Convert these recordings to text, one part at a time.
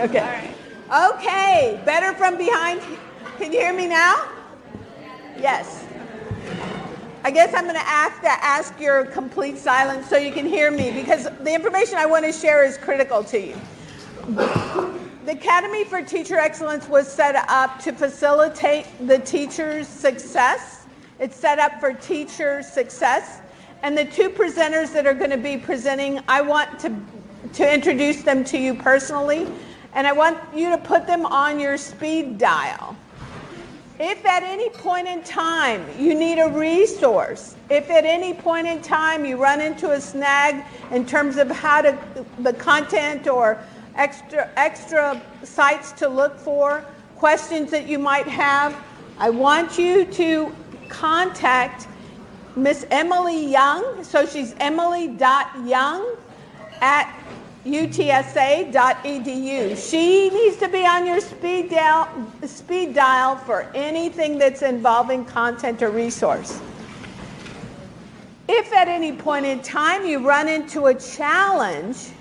Okay. Okay, better from behind. Can you hear me now? Yes. I guess I'm going to ask your complete silence so you can hear me, because the information I want to share is critical to you. The Academy for Teacher Excellence was set up to facilitate the teacher's success. It's set up for teacher success. And the two presenters that are going to be presenting, I want to introduce them to you personally, and I want you to put them on your speed dial. If at any point in time you need a resource, if at any point in time you run into a snag in terms of the content or extra sites to look for, questions that you might have, I want you to contact Miss Emily Young. So she's emily.young@utsa.edu. She needs to be on your speed dial for anything that's involving content or resource. If at any point in time you run into a challenge,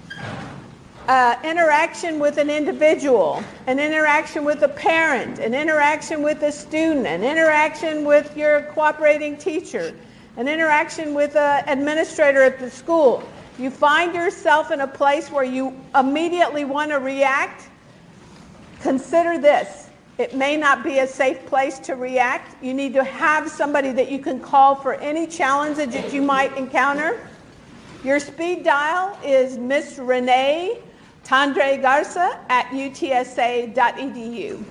interaction with an individual, an interaction with a parent, an interaction with a student, an interaction with your cooperating teacher, an interaction with an administrator at the school, you find yourself in a place where you immediately want to react, consider this. It may not be a safe place to react. You need to have somebody that you can call for any challenge that you might encounter. Your speed dial is Miss Renee Tandre Garza at utsa.edu.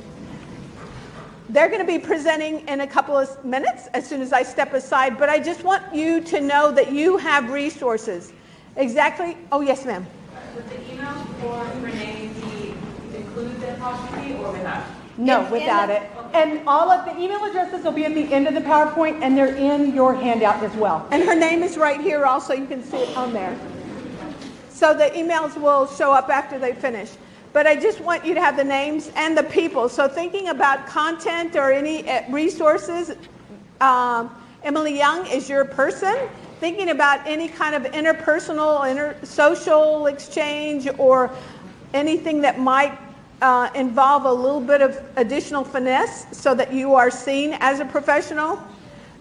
They're going to be presenting in a couple of minutes as soon as I step aside, but I just want you to know that you have resources. Exactly. Oh, yes, ma'am. Would the email for Renee include the apostrophe or without? No, without it. And all of the email addresses will be at the end of the PowerPoint, and they're in your handout as well. And her name is right here also. You can see it on there. So the emails will show up after they finish. But I just want you to have the names and the people. So thinking about content or any resources, Emily Young is your person. Thinking about any kind of interpersonal, social exchange or anything that might involve a little bit of additional finesse so that you are seen as a professional,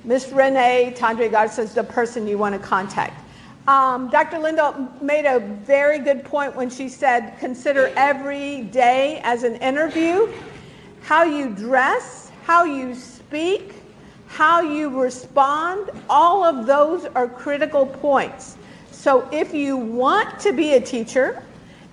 Miss Renee Tandre Garza is the person you want to contact. Dr. Linda made a very good point when she said, consider every day as an interview. How you dress, how you speak, how you respond, all of those are critical points. So if you want to be a teacher,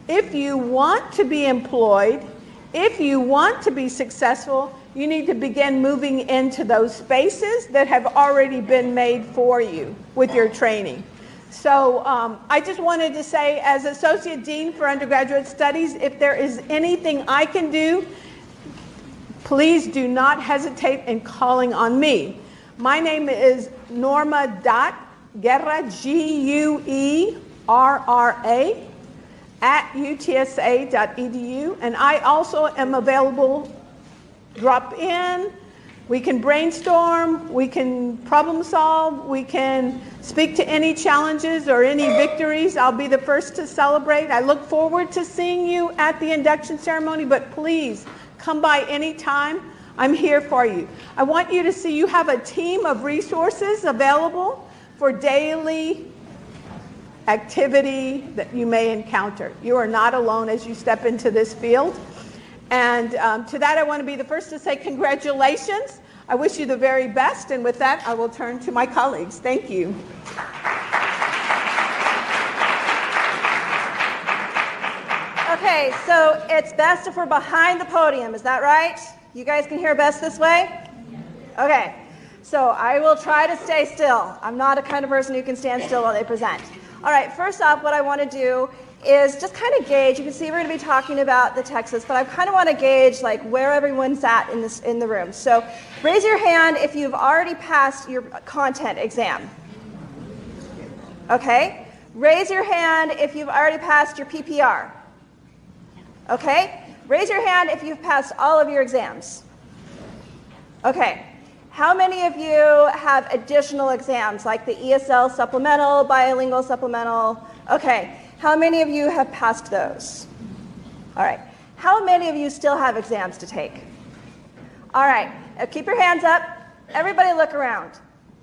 if you want to be employed, if you want to be successful, you need to begin moving into those spaces that have already been made for you with your training. So I just wanted to say, as Associate Dean for Undergraduate Studies, if there is anything I can do, please do not hesitate in calling on me. My name is Norma.Guerra, Guerra, @utsa.edu, and I also am available. Drop in. We can brainstorm, we can problem solve, we can speak to any challenges or any victories. I'll be the first to celebrate. I look forward to seeing you at the induction ceremony, but please come by anytime. I'm here for you. I want you to see you have a team of resources available for daily activity that you may encounter. You are not alone as you step into this field. And to that, I want to be the first to say congratulations. I wish you the very best. And with that, I will turn to my colleagues. Thank you. Okay, so it's best if we're behind the podium. Is that right? You guys can hear best this way? Okay, so I will try to stay still. I'm not a kind of person who can stand still while they present. All right, first off, what I want to do is just kind of gauge. You can see we're going to be talking about the TExES, but I kind of want to gauge like where everyone's at in the room. So raise your hand if you've already passed your content exam. Okay. Raise your hand if you've already passed your PPR. Okay. Raise your hand if you've passed all of your exams. Okay. How many of you have additional exams like the ESL supplemental, bilingual supplemental? Okay. How many of you have passed those? All right. How many of you still have exams to take? All right, keep your hands up. Everybody look around.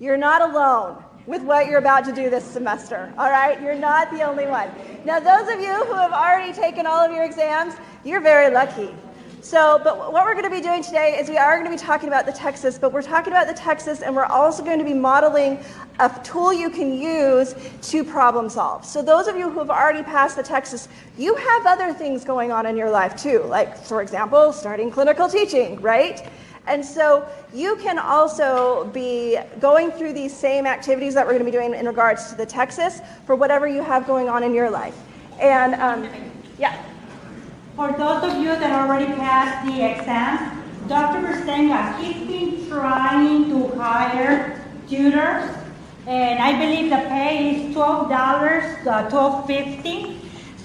You're not alone with what you're about to do this semester, all right? You're not the only one. Now, those of you who have already taken all of your exams, you're very lucky. So, but what we're going to be doing today is we are going to be talking about the TExES, but we're talking about the TExES, and we're also going to be modeling a tool you can use to problem solve. So those of you who have already passed the TExES, you have other things going on in your life too, like, for example, starting clinical teaching, right? And so you can also be going through these same activities that we're going to be doing in regards to the TExES for whatever you have going on in your life. And yeah. For those of you that already passed the exams, Dr. Bersenga, he's been trying to hire tutors, and I believe the pay is $12, $12.50.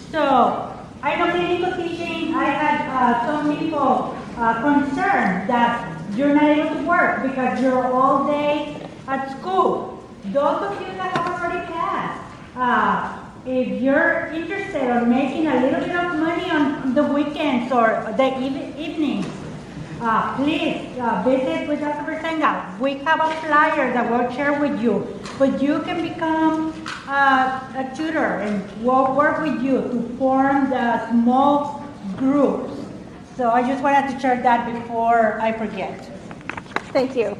So I know clinical teaching, I had some people concerned that you're not able to work because you're all day at school. Those of you that have already passed, if you're interested in making a little bit of money on the weekends or the evenings, please visit with Dr. Bersenga. We have a flyer that we'll share with you, but you can become a tutor and we'll work with you to form the small groups. So I just wanted to share that before I forget. Thank you.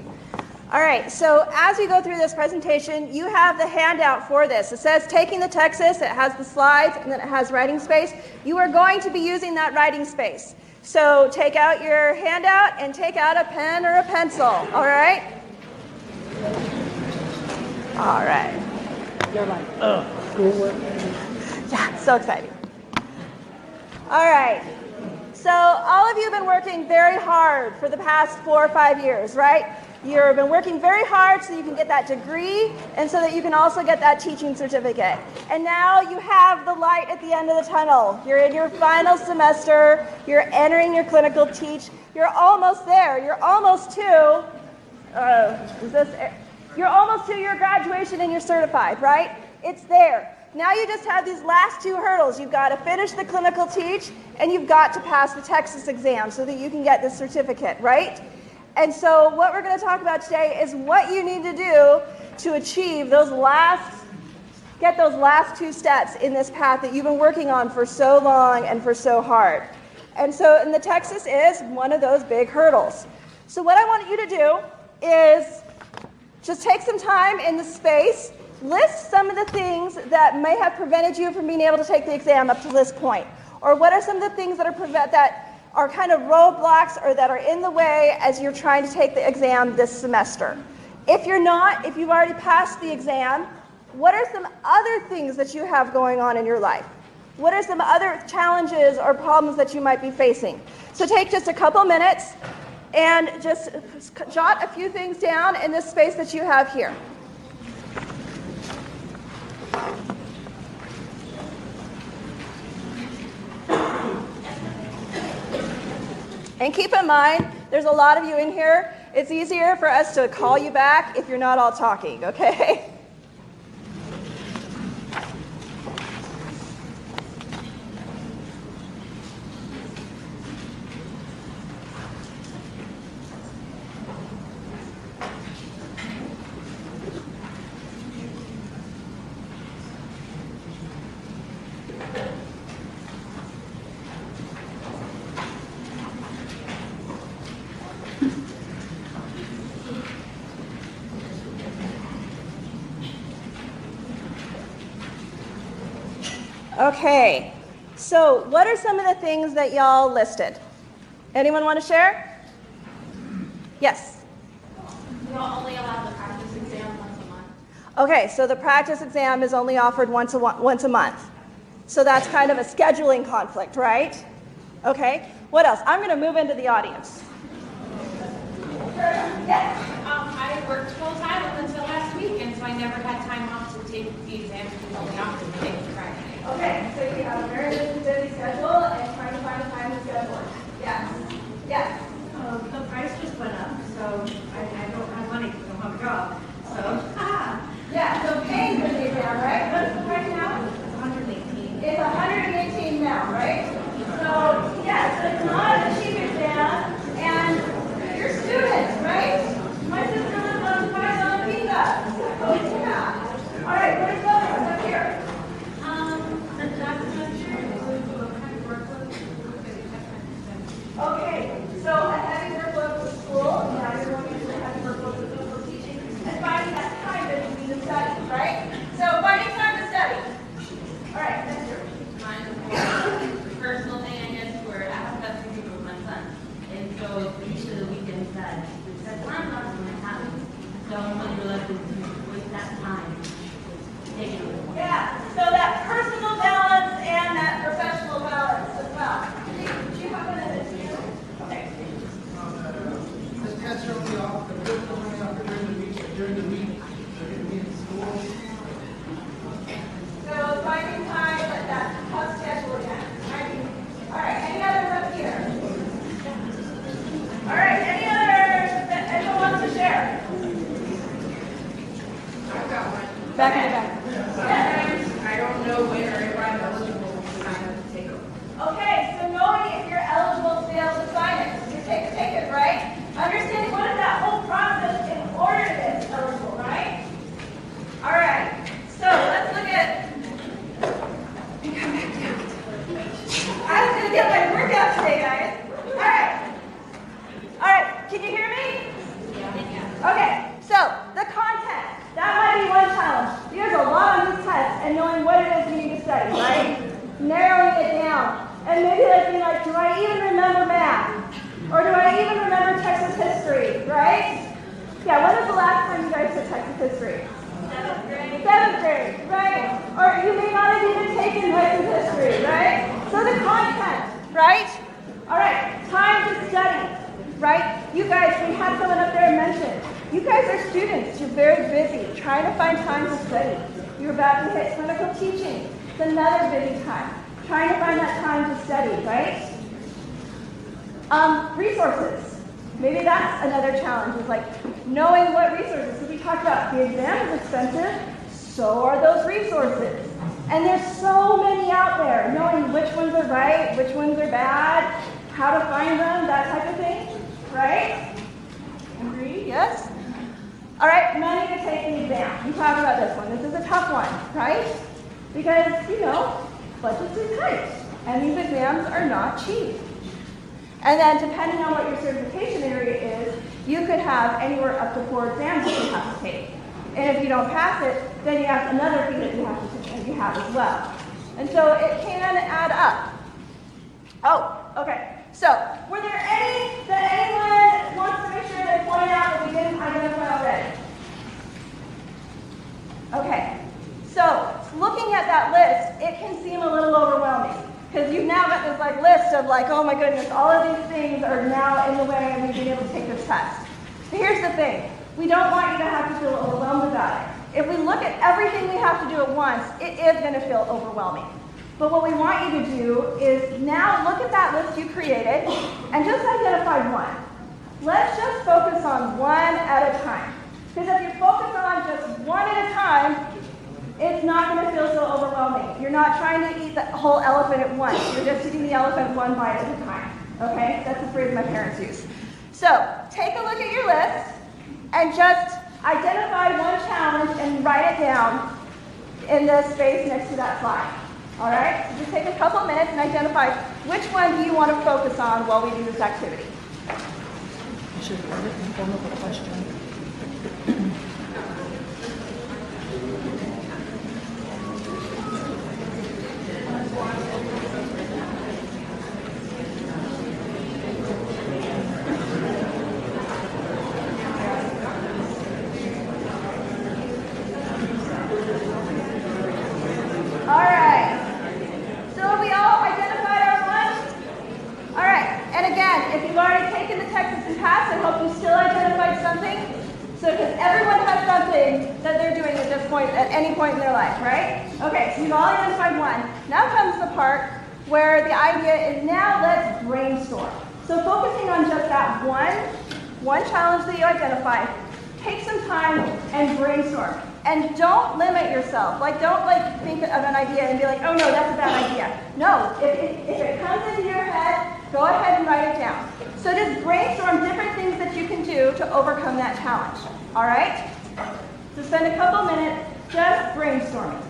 All right, so as we go through this presentation, you have the handout for this. It says taking the TExES, it has the slides, and then it has writing space. You are going to be using that writing space. So take out your handout and take out a pen or a pencil, all right? All right. You're like, schoolwork. Yeah, so exciting. All right. So all of you have been working very hard for the past 4 or 5 years, right? You've been working very hard so you can get that degree and so that you can also get that teaching certificate. And now you have the light at the end of the tunnel. You're in your final semester. You're entering your clinical teach. You're almost there. You're almost to, you're almost to your graduation and you're certified, right? It's there. Now you just have these last 2 hurdles. You've got to finish the clinical teach and you've got to pass the TExES exam so that you can get this certificate, right? And so what we're going to talk about today is what you need to do to achieve get those last 2 steps in this path that you've been working on for so long and for so hard. And so the TExES is one of those big hurdles. So what I want you to do is just take some time in the space, list some of the things that may have prevented you from being able to take the exam up to this point. Or what are some of the things that are kind of roadblocks or that are in the way as you're trying to take the exam this semester. If you've already passed the exam, what are some other things that you have going on in your life? What are some other challenges or problems that you might be facing? So take just a couple minutes and just jot a few things down in this space that you have here. And keep in mind, there's a lot of you in here. It's easier for us to call you back if you're not all talking, okay? Okay, so what are some of the things that y'all listed? Anyone want to share? Yes? We don't only allow the practice exam once a month. Okay, so the practice exam is only offered once a month. So that's kind of a scheduling conflict, right? Okay, what else? I'm going to move into the audience. Yes? I worked full time up until last week, and so I never had time off to take the exam because only offered Monday to Friday. Okay, so you have a very busy schedule and trying to find a time to schedule it. Yes. Yes. The price just went up, so I don't have money because I don't have a job. So, Yeah, so paying for the exam, right? What's the price now? it's 118. It's 118 now, right? So, yeah, so what it is you need to study, right? Narrowing it down. And maybe being like, do I even remember math? Or do I even remember Texas history, right? Yeah, when was the last time you guys took Texas history? 7th grade. 7th grade, right? Or you may not have even taken Texas history, right? So the content, right? All right, time to study, right? You guys, we had someone up there mention, you guys are students, you're very busy trying to find time to study. You're about to hit clinical teaching. It's another busy time. Trying to find that time to study, right? Resources. Maybe that's another challenge, is like knowing what resources. So we talked about the exam is expensive, so are those resources. And there's so many out there, knowing which ones are right, which ones are bad, how to find them, that type of thing, right? Agree? Yes? All right, money to take the exam. We talked about this one. This is a tough one, right? Because, budgets are tight, and these exams are not cheap. And then depending on what your certification area is, you could have anywhere up to 4 exams that you have to take. And if you don't pass it, then you have another thing that you have to take, you have as well. And so it can add up. Oh, okay. So, were there any that anyone wants to make sure they point out that we didn't identify already? Okay. So, looking at that list, it can seem a little overwhelming. Because you've now got this list of oh my goodness, all of these things are now in the way of me being able to take this test. But here's the thing. We don't want you to have to feel overwhelmed about it. If we look at everything we have to do at once, it is going to feel overwhelming. But what we want you to do is now look at that list you created and just identify one. Let's just focus on one at a time. Because if you focus on just one at a time, it's not going to feel so overwhelming. You're not trying to eat the whole elephant at once. You're just eating the elephant one bite at a time. Okay? That's the phrase my parents use. So, take a look at your list and just identify one challenge and write it down in the space next to that slide. All right? So just take a couple minutes and identify which one do you want to focus on while we do this activity. You should word it in the form of a question. At any point in their life, right? Okay, so you've all identified one. Now comes the part where the idea is now let's brainstorm. So focusing on just that one challenge that you identified, take some time and brainstorm. And don't limit yourself. Don't think of an idea and be like, oh no, that's a bad idea. No, if it comes into your head, go ahead and write it down. So just brainstorm different things that you can do to overcome that challenge. All right? So spend a couple minutes just brainstorming.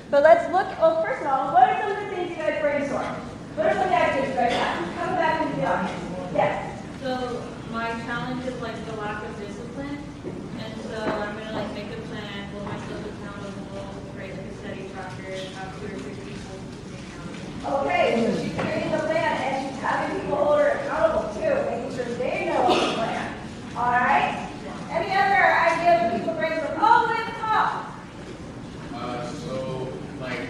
But let's look, well, first of all, what are some of the things you guys brainstormed? What are some of the ideas you guys have? Come back into the audience. Yes. So my challenge is like the lack of discipline, and so I'm gonna like make a plan, hold myself accountable, create like a study tracker, have 2 or 3 people keep me accountable. Okay, so she's creating a plan and she's having people hold her accountable too, making sure they know the plan. All right? Any other ideas that people brainstorm? Oh, way at the top. So, like,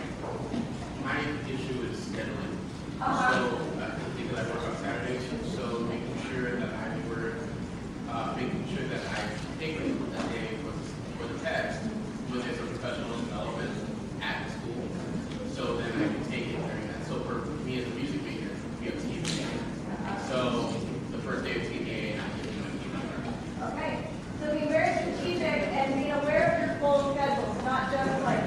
my issue is scheduling. So, because I work on Saturdays, so making sure that I take a day for the test when there's a professional development at the school. So then I can take it during that. So for me as a music major, we have TExES. So the first day of TExES, I'm doing my TExES. Okay, so be very strategic and be aware of your full schedules, not just like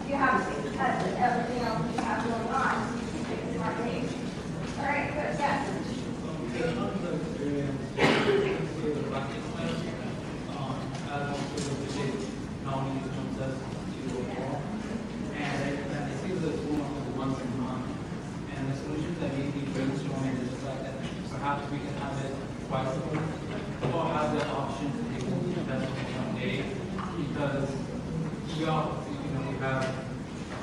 you have to take the test and everything else you have going on. Take a smart game. All right, good. Yes. And the solutions that need to be brainstorming is just like that. Perhaps we can have it twice a week, or have the option to take the test on one day, because we all, we have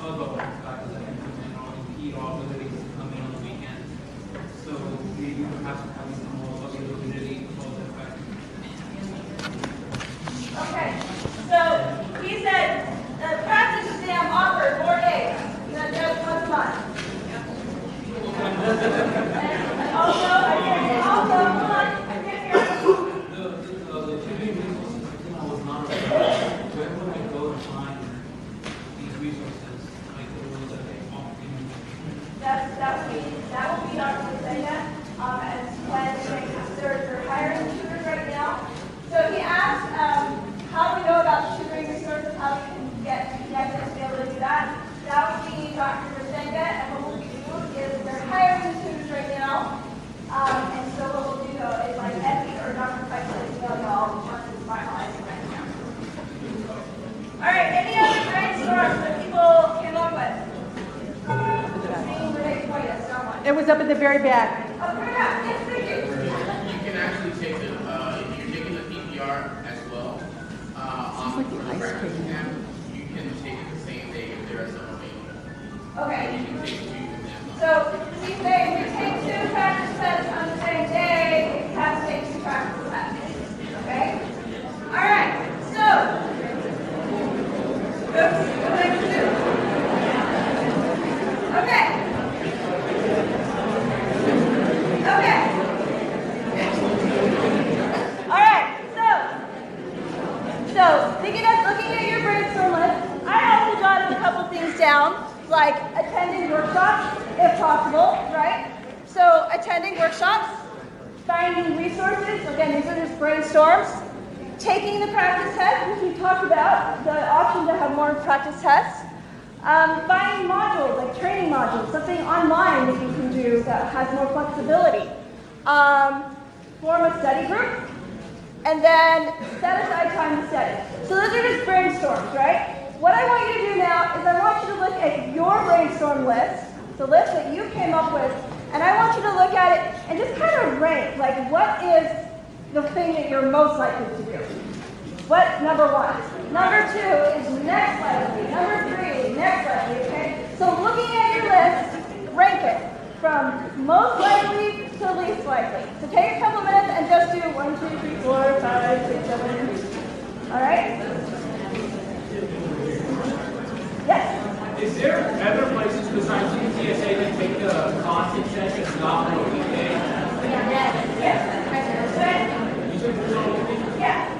other factors that implement or impede our ability to come in on the weekend. So maybe perhaps having some more availability for the fact. Okay, so he said practice exam offered 4 days, just once a month. And also, I can't hear The tutoring resources, was not available. Where would I go to find these resources, like the ones that they offer? that will be Dr. Senga, and when they're hiring tutors right now. So he asked, how do we know about tutoring resources, how we can get connected to be able to do that? That would be Dr. Senga, and what we'll do is they're hiring tutors right now. And so what we'll do though is like Effie or Dr. Price will email y'all once it's finalized right now. All right, any other brainstorms that people came up with? Seeing Renee point us, someone. It was up at the very back. Oh, turn it up. Yes, thank you. You can actually take the, if you're taking the PPR as well, on the practice exam, you can take it the same day if there are some available. Okay. You can take 2 exams. So she's saying we take 2 practice tests on the same day, we have to take 2 practice tests. Okay? All right. So, oops, what did I do? Okay. Okay. All right. So looking at your brainstorm list, I also jotted a couple things down, like attending workshops, if possible, right? So attending workshops, finding resources, again, these are just brainstorms, taking the practice test, which we talked about, the option to have more practice tests, finding modules, like training modules, something online that you can do that has more flexibility, form a study group, and then set aside time to study. So those are just brainstorms, right? What I want you to do now is I want you to look at your brainstorm list, the list that you came up with, and I want you to look at it and just kind of rank, like what is the thing that you're most likely to do? What, number 1? Number 2 is next likely. Number 3, next likely, okay? So looking at your list, rank it from most likely to least likely. So take a couple minutes and just do 1, 2, 3, 4, 5, 6, 7. All right? Yes? Is there other places besides UTSA that take the content sessions not on a weekday? Yes. Yeah.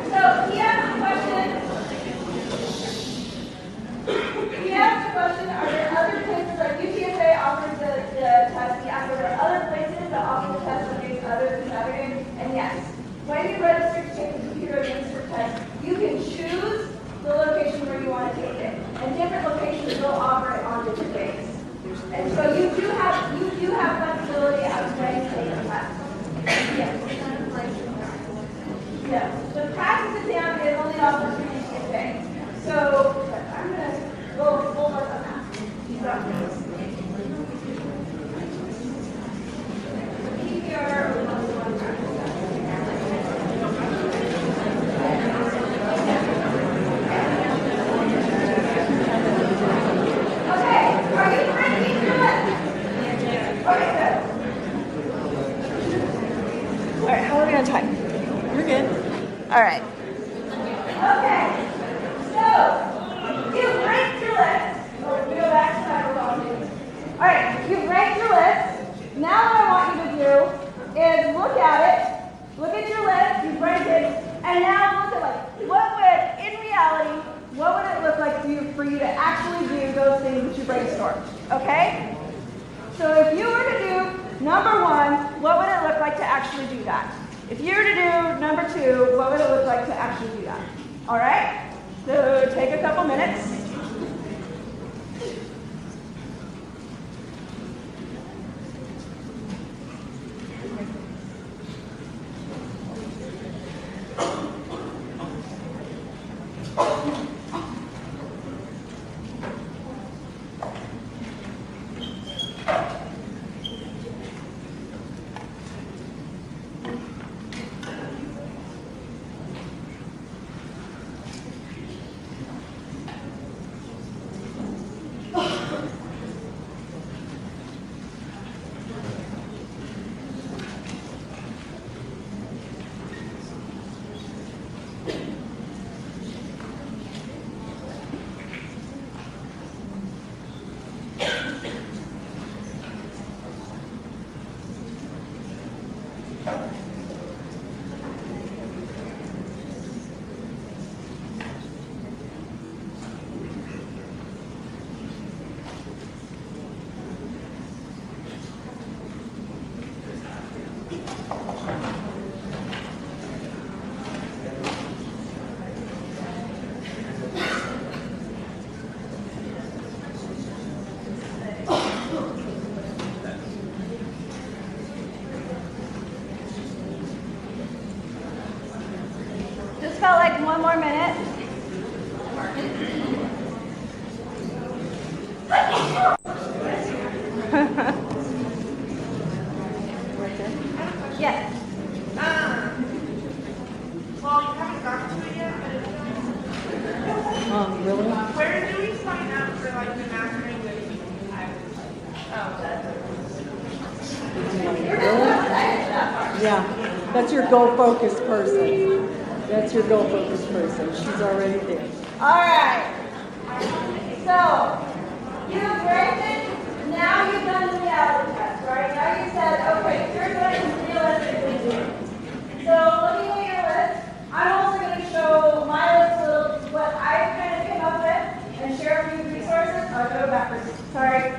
So he asked the question. Are there other places like UTSA offers the test? He asked, are there other places that offer the test on days other than Saturday? And yes, when you register to take the computer administered test, you can choose the location where you want to take it, and different locations will offer it on different days. And so you do have flexibility as to when you take the test. Yes. Yes. The practice exam is only offered through UTSA. So I'm going to go forward on that. All right, how are we on time? You're good. All right. Okay. So, you've ranked your list. Oh, we go back to microphone. All right, you've ranked your list. Now what I want you to do is look at it, look at your list, you've ranked it, and now look at what would, in reality, what would it look like for you to actually do those things that you brainstormed, okay? So if you were to do number one, what would it look like to actually do that? If you were to do number two, what would it look like to actually do that? All right? So take a couple minutes. Just felt like one more minute. Yes. Well, you haven't gotten to it yet, but it's Really? where do we sign up for like the mastering the Yeah, that's your goal focused person. That's your goal focused person. She's already there. All right. So, you've ranked it. Now you've done the reality test, right? Now you said, okay, here's what I can realistically do. So, looking at your list, I'm also going to show my list a little, what I kind of came up with, and share with you resources. Oh, go backwards. Sorry.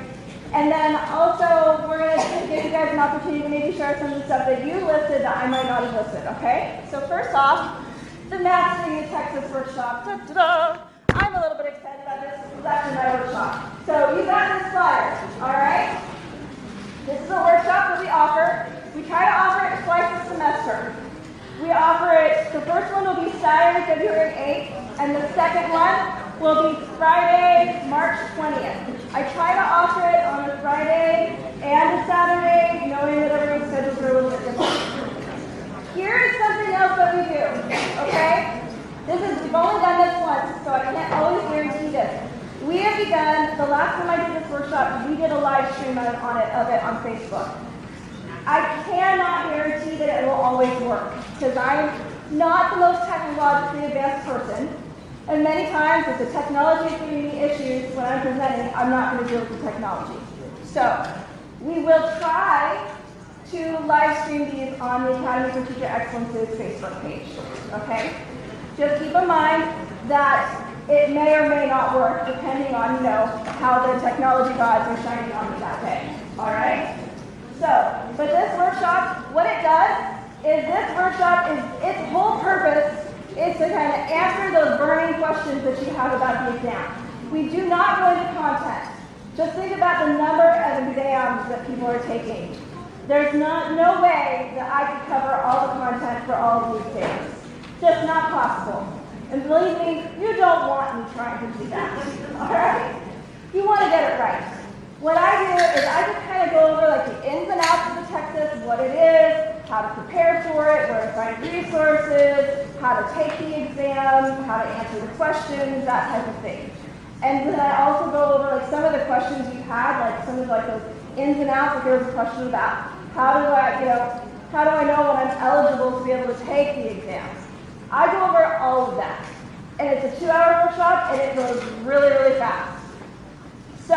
And then also, we're going to give you guys an opportunity to maybe share some of the stuff that you listed that I might not have listed, okay? So first off, the Mastering the TExES workshop. Da-da-da. I'm a little bit excited about this. This is actually my workshop. So you got this flyer, all right? This is a workshop that we offer. We try to offer it twice a semester. We offer it, the first one will be Saturday, February 8th, and the second one will be Friday, March 20th. I try to offer it on a Friday and a Saturday, knowing that everyone's schedules are a little bit different. Here is something else that we do, okay? We've only done this once, so I can't always guarantee this. We have begun, the last time I did this workshop, we did a live stream of it on Facebook. I cannot guarantee that it will always work, because I'm not the most technologically advanced person, and many times if the technology is giving me issues when I'm presenting, I'm not going to deal with the technology. So, we will try to live stream these on the Academy for Teacher Excellence's Facebook page, okay? Just keep in mind that it may or may not work depending on, how the technology gods are shining on me that day, all right? So, but this workshop, what it does is its whole purpose is to kind of answer those burning questions that you have about the exam. We do not go into content. Just think about the number of exams that people are taking. There's no way that I could cover all the content for all of these things. Just not possible. And believe me, you don't want me trying to do that. All right? You want to get it right. what I do is I just kind of go over like the ins and outs of the TExES, what it is, how to prepare for it, where to find resources, how to take the exam, how to answer the questions, that type of thing. And then I also go over like some of the questions you had, like some of like those ins and outs. Like there was a question about how do I know when I'm eligible to be able to take the exams. I go over all of that. And it's a 2-hour workshop, and it goes really, really fast. So,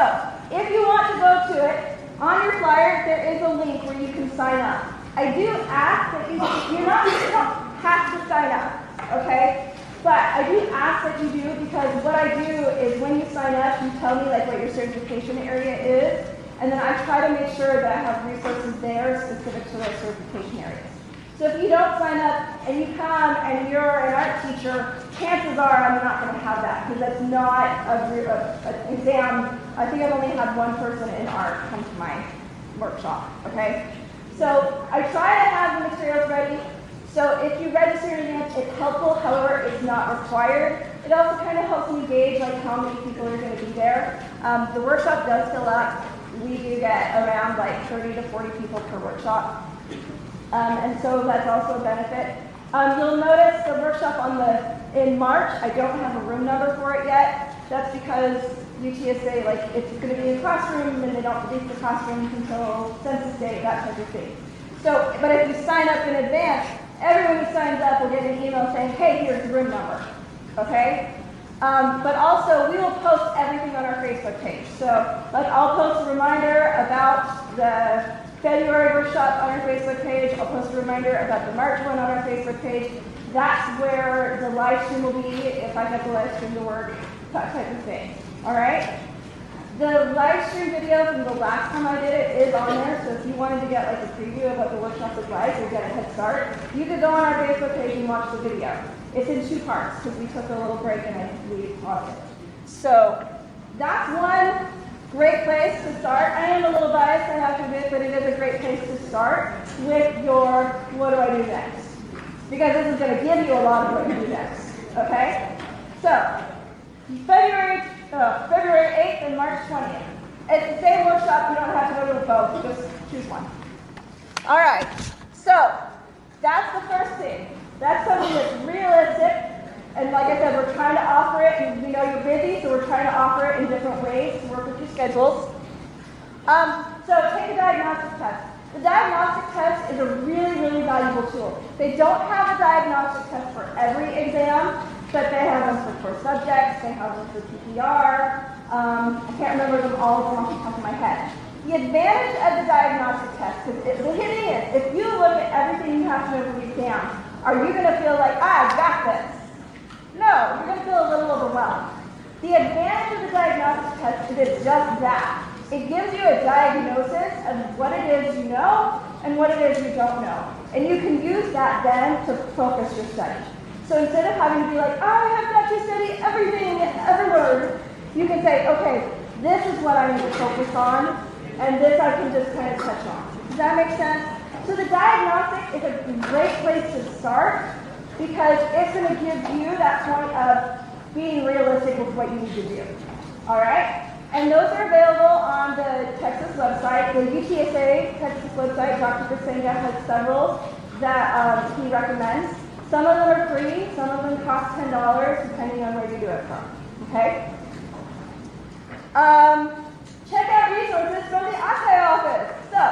if you want to go to it, on your flyer, there is a link where you can sign up. I do ask that you don't have to sign up, okay? But I do ask that you do, because what I do is when you sign up, you tell me like what your certification area is, and then I try to make sure that I have resources there specific to those certification areas. So if you don't sign up and you come and you're an art teacher, chances are I'm not going to have that, because that's not an exam. I think I've only had one person in art come to my workshop, okay? So I try to have the materials ready. So if you register in advance, it's helpful. However, it's not required. It also kind of helps me gauge like how many people are going to be there. The workshop does fill up. We do get around like 30 to 40 people per workshop. And so that's also a benefit. You'll notice the workshop in March, I don't have a room number for it yet. That's because UTSA, like, it's going to be in a classroom, and they don't release the classrooms until census day, that type of thing. So, but if you sign up in advance, everyone who signs up will get an email saying, hey, here's the room number, okay? But also, we will post everything on our Facebook page. So, like, I'll post a reminder about the February workshop on our Facebook page. I'll post a reminder about the March one on our Facebook page. That's where the live stream will be, if I get the live stream to work, that type of thing. All right? The live stream video from the last time I did it is on there, so if you wanted to get like a preview of what the workshop is like or get a head start, you could go on our Facebook page and watch the video. It's in 2 parts because we took a little break and we paused it. So that's one great place to start. I am a little biased, I have to admit, but it is a great place to start with your what do I do next? Because this is going to give you a lot of what you do next. Okay? So, February 8th and March 20th. It's the same workshop, you don't have to go to both, just choose one. All right, so that's the first thing. That's something that's realistic, and like I said, we're trying to offer it, and we know you're busy, so we're trying to offer it in different ways to work with your schedules. So take a diagnostic test. The diagnostic test is a really, really valuable tool. They don't have a diagnostic test for every exam, but they have them for core subjects, they have them for PPR. I can't remember them all off the top of my head. The advantage of the diagnostic test, because the hitting is, if you look at everything you have to know for the exam, are you going to feel like, I got this? No, you're going to feel a little overwhelmed. The advantage of the diagnostic test is it's just that. It gives you a diagnosis of what it is you know and what it is you don't know. And you can use that then to focus your study. So instead of having to be like, I have got to study everything, every word, you can say, okay, this is what I need to focus on, and this I can just kind of touch on. Does that make sense? So the diagnostic is a great place to start because it's going to give you that point of being realistic with what you need to do. All right? And those are available on the TExES website. The UTSA TExES website, Dr. Kasenga has several that he recommends. Some of them are free, some of them cost $10, depending on where you do it from. Okay? Check out resources from the Asai office. So,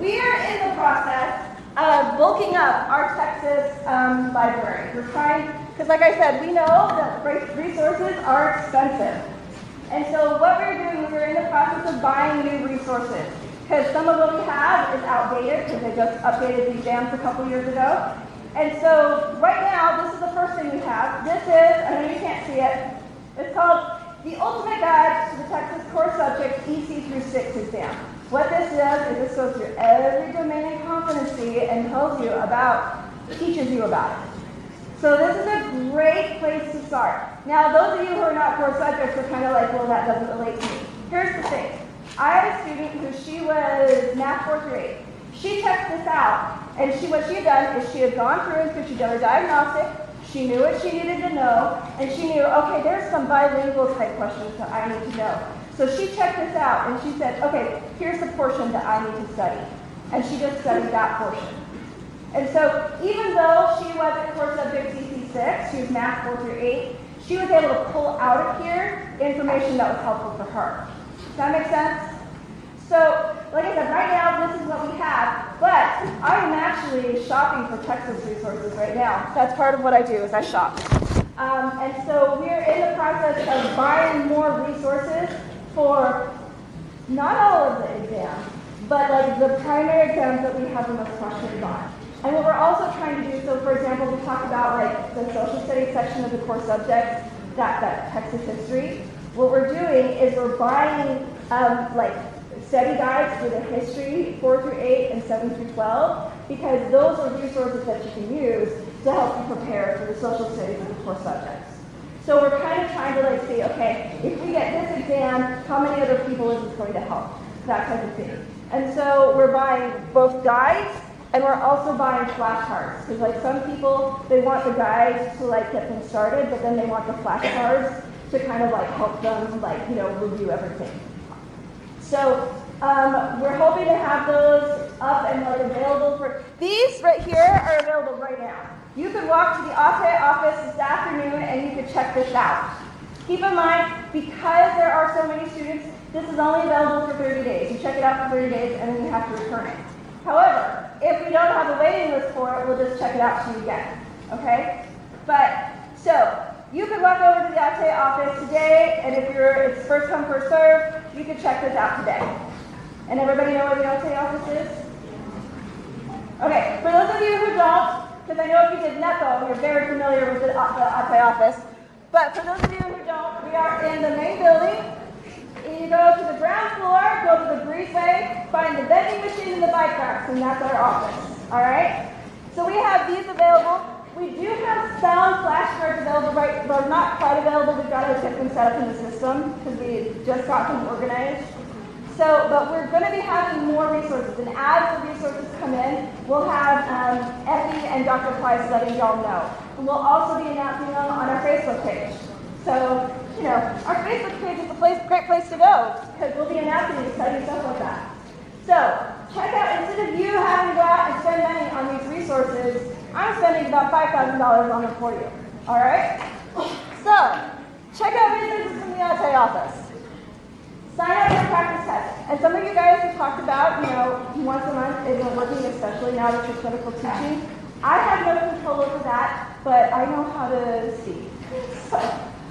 we are in the process of bulking up our TExES library. We're trying, because like I said, we know that resources are expensive. And so what we're doing, we're in the process of buying new resources. Because some of what we have is outdated, because they just updated the exams a couple years ago. And so right now, this is the first thing we have. This is, I know you can't see it, it's called The Ultimate Guide to the TExES Core Subjects EC through 6 exam. What this does is this goes through every domain and competency and tells you about, teaches you about it. So this is a great place to start. Now, those of you who are not core subjects are kind of like, well, that doesn't relate to me. Here's the thing. I had a student who she was math 4 through 8. She checked this out, and what she had done is she had gone through and so she did her diagnostic. She knew what she needed to know, and she knew, okay, there's some bilingual type questions that I need to know. So she checked this out and she said, okay, here's the portion that I need to study. And she just studied that portion. And so even though she wasn't core subject CC6, she was math 4 through 8, she was able to pull out of here information that was helpful for her. Does that make sense? So, like I said, right now this is what we have, but I am actually shopping for TExES resources right now. That's part of what I do, is I shop. And so we're in the process of buying more resources for not all of the exams, but like the primary exams that we have the most questions on. And what we're also trying to do, so for example, we talked about like the social studies section of the core subjects, that TExES history. What we're doing is we're buying like study guides for the history 4 through 8 and 7 through 12, because those are resources that you can use to help you prepare for the social studies of the core subjects. So we're kind of trying to like see, okay, if we get this exam, how many other people is this going to help? That type of thing. And so we're buying both guides and we're also buying flashcards. Because like some people, they want the guides to like get them started, but then they want the flashcards to kind of like help them like, you know, review everything. So we're hoping to have those up and like available for, these right here are available right now. You could walk to the Ate office this afternoon and you could check this out. Keep in mind, because there are so many students, this is only available for 30 days. You check it out for 30 days and then you have to return it. However, if we don't have a waiting list for it, we'll just check it out to you again, okay? But, so, you could walk over to the Ate office today, and if it's first come, first serve, you could check this out today. And everybody know where the Ate office is? Okay, for those of you who don't, because I know if you did NEPO, you're very familiar with the Ate office, but for those of you who don't, we are in the main building. You go to the ground floor, go to the breezeway, find the vending machine and the bike racks, and that's our office, all right? So we have these available. We do have some flashcards available, right? They're not quite available. We've got to get them set up in the system because we just got them organized. So, but we're going to be having more resources, and as the resources come in, we'll have Effie and Dr. Price letting y'all know. And we'll also be announcing them on our Facebook page. So, you know, our Facebook page is a great place to go because we'll be announcing exciting stuff like that. So, check out, instead of you having to go out and spend money on these resources, I'm spending about $5,000 on them for you. All right? So, check out resources from the Ate office. Sign up for a practice test. And some of you guys have talked about, you know, once a month is working, especially now that you're clinical teaching. I have no control over that, but I know how to see. So,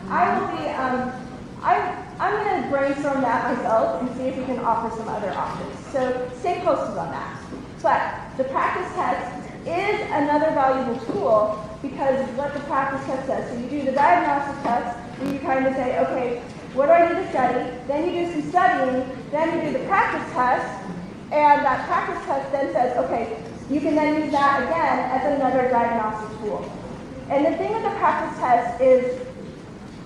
I will be, I'm going to brainstorm that myself and see if we can offer some other options. So stay posted on that. But the practice test is another valuable tool because what the practice test says. So you do the diagnostic test and you kind of say, okay, what do I need to study? Then you do some studying, then you do the practice test, and that practice test then says, okay, you can then use that again as another diagnostic tool. And the thing with the practice test is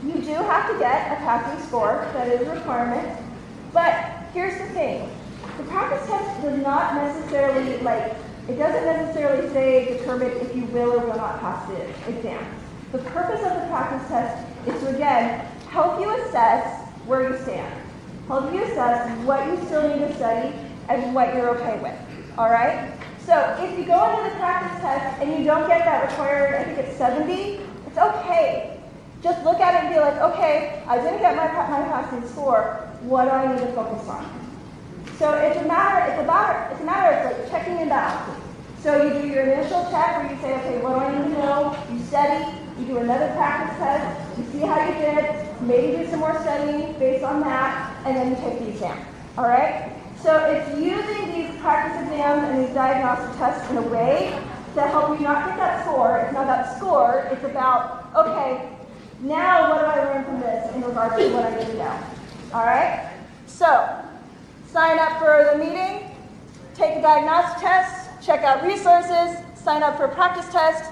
you do have to get a passing score, that is a requirement, but here's the thing. The practice test does not necessarily, it doesn't necessarily say determine if you will or will not pass the exam. The purpose of the practice test is to, again, help you assess where you stand. Help you assess what you still need to study and what you're okay with, all right? So if you go into the practice test and you don't get that required, I think it's 70, it's okay. Just look at it and be like, okay, I didn't get my passing score. What do I need to focus on? So it's a matter of like checking and balancing. So you do your initial check where you say, okay, what do I need to know? You study, you do another practice test, you see how you did, maybe do some more studying based on that, and then you take the exam. All right? So it's using these practice exams and these diagnostic tests in a way to help you not get that score. It's not that score, it's about, okay, now what do I learn from this in regards to what I need to know? All right? So, sign up for the meeting, take a diagnostic test, check out resources, sign up for a practice test,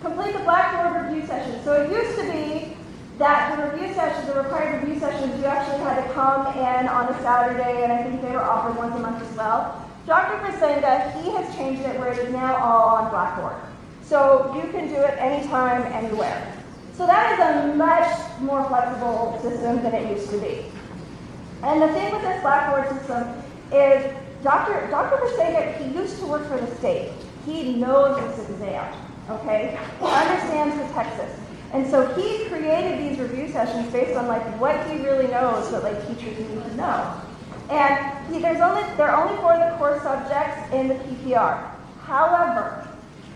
complete the Blackboard review session. So it used to be that the review sessions, the required review sessions, you actually had to come in on a Saturday, and I think they were offered once a month as well. Dr. Grisenga, he has changed it where it is now all on Blackboard. So you can do it anytime, anywhere. So that is a much more flexible system than it used to be. And the thing with this Blackboard system is Dr. Pasega, he used to work for the state. He knows this exam, okay? He understands the TExES. And so he created these review sessions based on like what he really knows that like teachers need to know. And they're only for the core subjects in the PPR. However,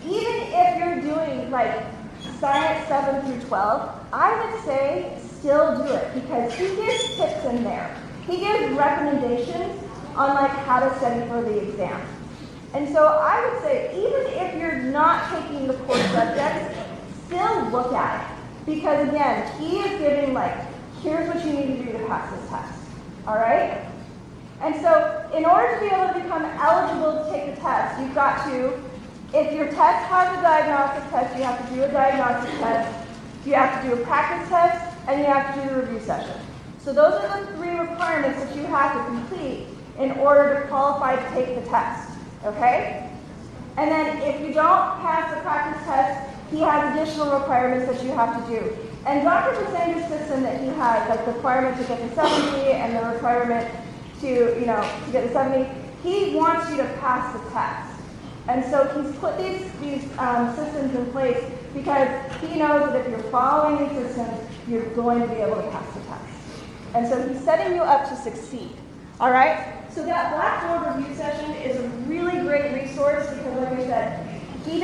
even if you're doing like Science 7 through 12, I would say still do it because he gives tips in there. He gives recommendations on like how to study for the exam. And so I would say even if you're not taking the core subjects, still look at it. Because again, he is giving like, here's what you need to do to pass this test. All right? And so in order to be able to become eligible to take the test, you've got to, if your test has a diagnostic test, you have to do a diagnostic test, you have to do a practice test, and you have to do the review session. So those are the 3 requirements that you have to complete in order to qualify to take the test, okay? And then if you don't pass the practice test, he has additional requirements that you have to do. And Dr. Pasanga's system that he has, like the requirement to get the 70 and the requirement to get the 70, he wants you to pass the test. And so he's put these systems in place because he knows that if you're following these systems, you're going to be able to pass the test. And so he's setting you up to succeed. All right? So that Blackboard review session is a really great resource because, like I said, he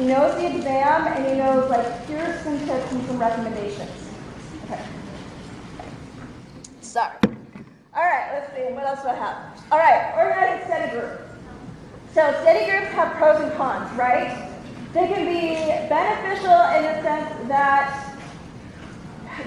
knows the exam and he knows, like, here's some tips and some recommendations. Okay. Sorry. All right, let's see. What else do I have? All right, organize a study group. So study groups have pros and cons, right? They can be beneficial in the sense that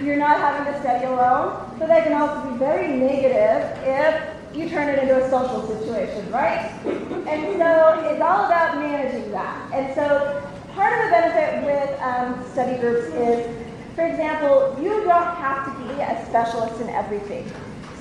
you're not having to study alone, but they can also be very negative if you turn it into a social situation, right? And so it's all about managing that. And so part of the benefit with study groups is, for example, you don't have to be a specialist in everything.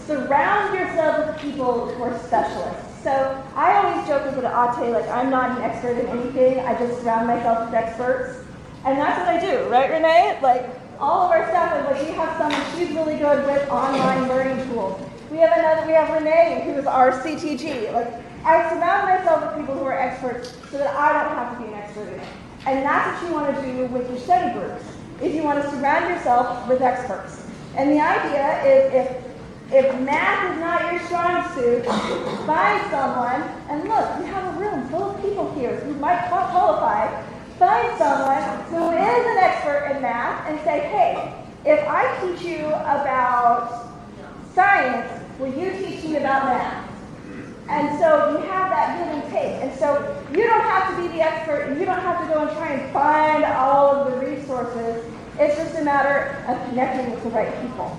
Surround yourself with people who are specialists. So I always joke with Ate, like I'm not an expert in anything, I just surround myself with experts. And that's what I do, right, Renee? Like all of our staff, like we have someone, she's really good with online learning tools. We have Renee, who is our CTG. Like I surround myself with people who are experts so that I don't have to be an expert in it. And that's what you want to do with your study groups, is you want to surround yourself with experts. And the idea is if math is not your strong suit, find someone, and look, you have a room full of people here who might qualify. Find someone who is an expert in math and say, hey, if I teach you about science, will you teach me about math? And so you have that give and take. And so you don't have to be the expert, and you don't have to go and try and find all of the resources. It's just a matter of connecting with the right people.